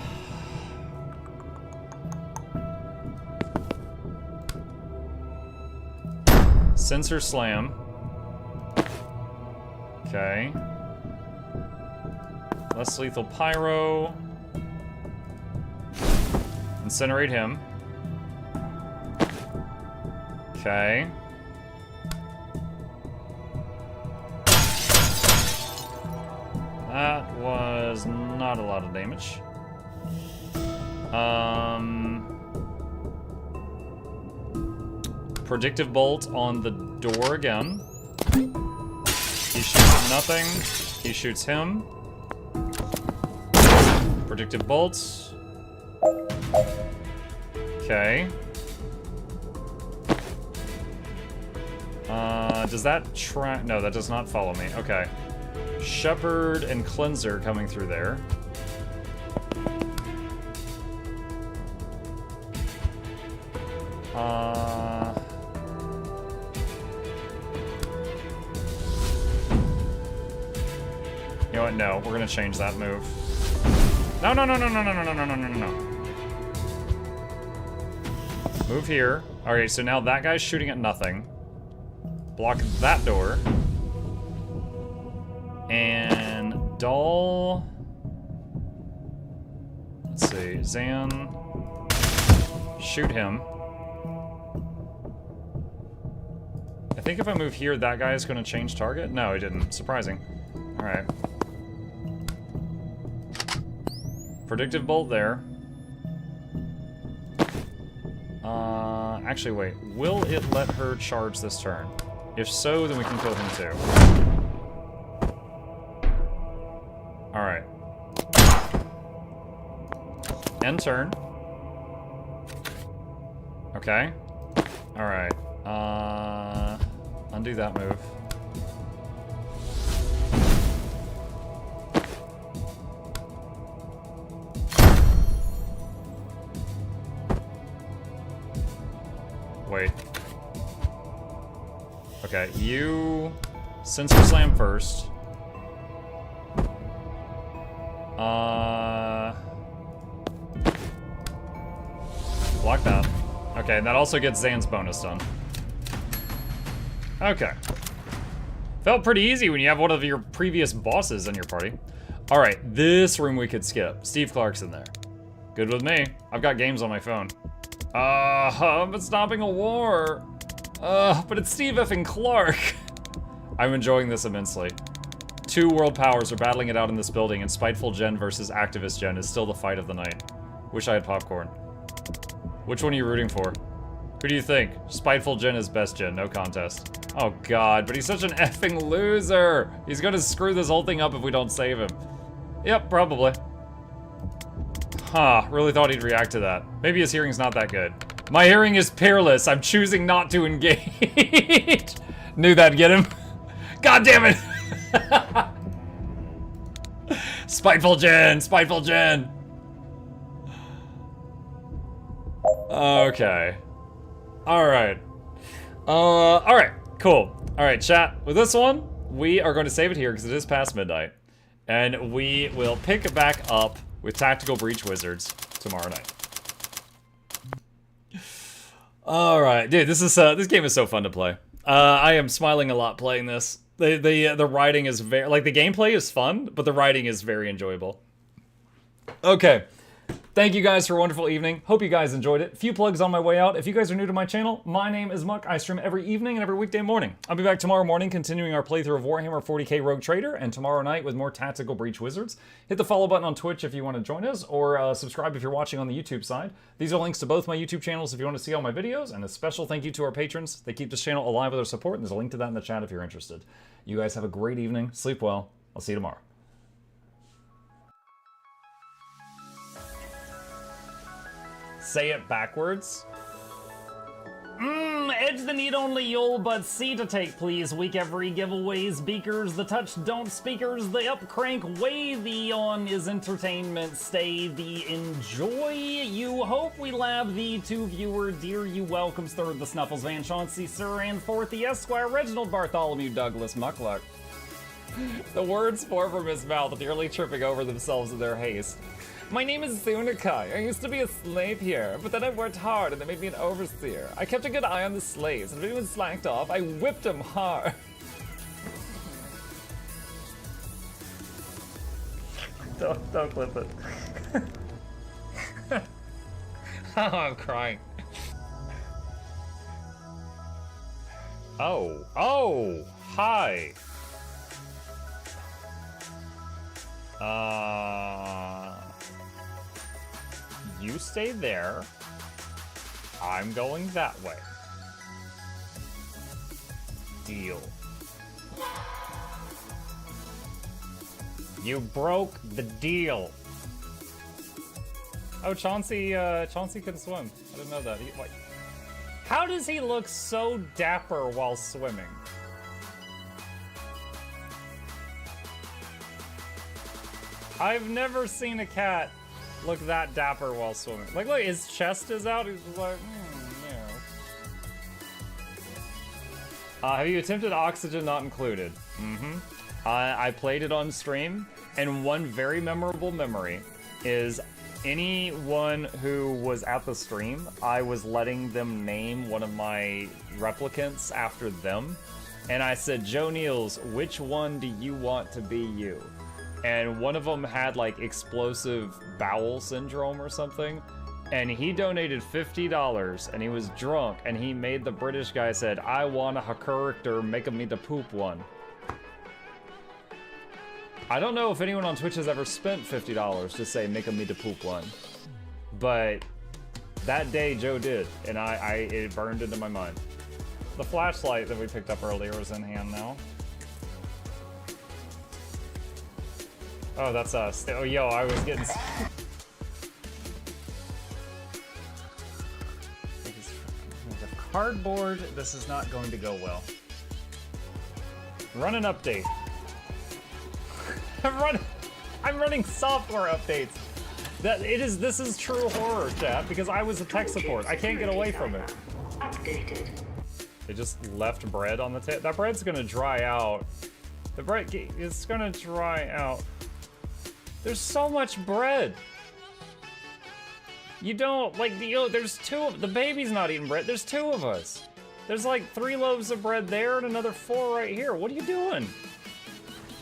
Sensor Slam. Okay. Less lethal Pyro. Incinerate him. Okay. That was not a lot of damage. Predictive Bolt on the door again. He shoots nothing. He shoots him. Predictive Bolt. Okay. Does that track? No, that does not follow me. Okay. Shepherd and Cleanser coming through there. You know what? No, we're gonna change that move. No, no, no, no, no, no, no, no, no, no, no, no. Move here. Okay, so now that guy's shooting at nothing. Block that door. And Dull. Let's see, Zan. Shoot him. I think if I move here, that guy is going to change target. No, he didn't. Surprising. All right. Predictive Bolt there. Actually, wait. Will it let her charge this turn? If so, then we can kill him too. Alright. End turn. Okay. Alright. Undo that move. Wait. Okay, you Sensor Slam first. Block that. Okay, and that also gets Zan's bonus done. Okay. Felt pretty easy when you have one of your previous bosses in your party. All right, this room we could skip. Steve Clark's in there. Good with me. I've got games on my phone. But stopping a war. But it's Steve effing Clark. I'm enjoying this immensely. Two world powers are battling it out in this building, and Spiteful Jen versus Activist Jen is still the fight of the night. Wish I had popcorn. Which one are you rooting for? Who do you think? Spiteful Jen is best Jen, no contest. Oh god, but he's such an effing loser! He's gonna screw this whole thing up if we don't save him. Yep, probably. Huh, really thought he'd react to that. Maybe his hearing's not that good. My hearing is peerless, I'm choosing not to engage. Knew that'd get him. God damn it! Spiteful Jen, Spiteful Jen! Okay. Alright. Alright, cool. Alright, chat. With this one, we are going to save it here because it is past midnight. And we will pick it back up with Tactical Breach Wizards tomorrow night. Alright, dude, this game is so fun to play. I am smiling a lot playing this. The writing is very, like, the gameplay is fun, but the writing is very enjoyable. Okay. Thank you guys for a wonderful evening. Hope you guys enjoyed it. Few plugs on my way out. If you guys are new to my channel, my name is Muck. I stream every evening and every weekday morning. I'll be back tomorrow morning continuing our playthrough of Warhammer 40k Rogue Trader, and tomorrow night with more Tactical Breach Wizards. Hit the follow button on Twitch if you want to join us, or subscribe if you're watching on the YouTube side. These are links to both my YouTube channels if you want to see all my videos, and a special thank you to our patrons. They keep this channel alive with their support, and there's a link to that in the chat if you're interested. You guys have a great evening. Sleep well. I'll see you tomorrow. Say it backwards. Edge the need only you'll but C to take, please. Week every giveaways, beakers, the touch don't speakers, the up crank way, the on is entertainment, stay the enjoy. You hope we lab the two viewer, dear you welcomes third the Snuffles Van Chauncey, sir, and fourth the Esquire Reginald Bartholomew Douglas Mukluk. The words pour from his mouth, nearly tripping over themselves in their haste. My name is Zunikai. I used to be a slave here, but then I worked hard and they made me an overseer. I kept a good eye on the slaves, and if anyone slacked off, I whipped them hard. Don't clip it. Oh, I'm crying. Oh, hi. You stay there. I'm going that way. Deal. You broke the deal. Oh, Chauncey can swim. I didn't know that. How does he look so dapper while swimming? I've never seen a cat look that dapper while swimming. Like, look, his chest is out. He's just like, yeah. Have you attempted Oxygen Not Included? I played it on stream, and one very memorable memory is anyone who was at the stream, I was letting them name one of my replicants after them. And I said, Joe Niels, which one do you want to be you? And one of them had like explosive bowel syndrome or something, and he donated $50 and he was drunk and he made the British guy said, I want a character making me the poop one. I don't know if anyone on Twitch has ever spent $50 to say making me the poop one, but that day Joe did, and it burned into my mind. The flashlight that we picked up earlier is in hand now. Oh, that's us. Oh, yo, I was getting... Cardboard, this is not going to go well. Run an update. I'm running software updates. This is true horror, chat, because I was a tech support. I can't get away from it. Updated. They just left bread on the table. That bread's gonna dry out. The bread is gonna dry out. There's so much bread. You don't, like, there's the baby's not eating bread. There's 2 of us. There's like 3 loaves of bread there and another 4 right here. What are you doing?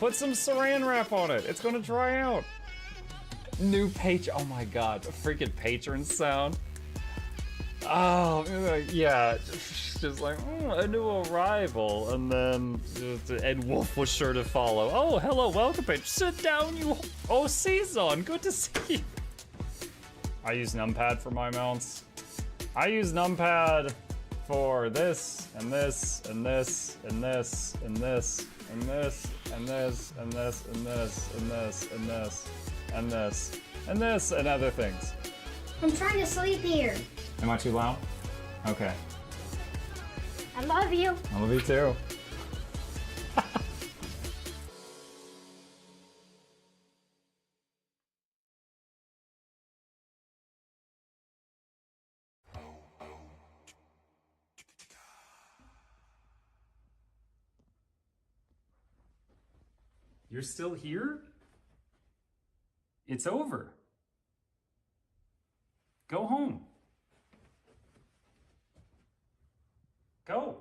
Put some saran wrap on it. It's gonna dry out. New oh my god, a freaking patron sound. Oh, yeah, just like, a new arrival, and then Ed Wolf was sure to follow. Oh, hello, welcome, page. Sit down, you. Oh, Season, good to see you. I use numpad for my mounts. I use numpad for this, and this, and this, and this, and this, and this, and this, and this, and this, and this, and this, and this, and this, and other things. I'm trying to sleep here. Am I too loud? Okay. I love you. I love you too. You're still here? It's over. Go home. Go.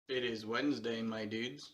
It is Wednesday, my dudes.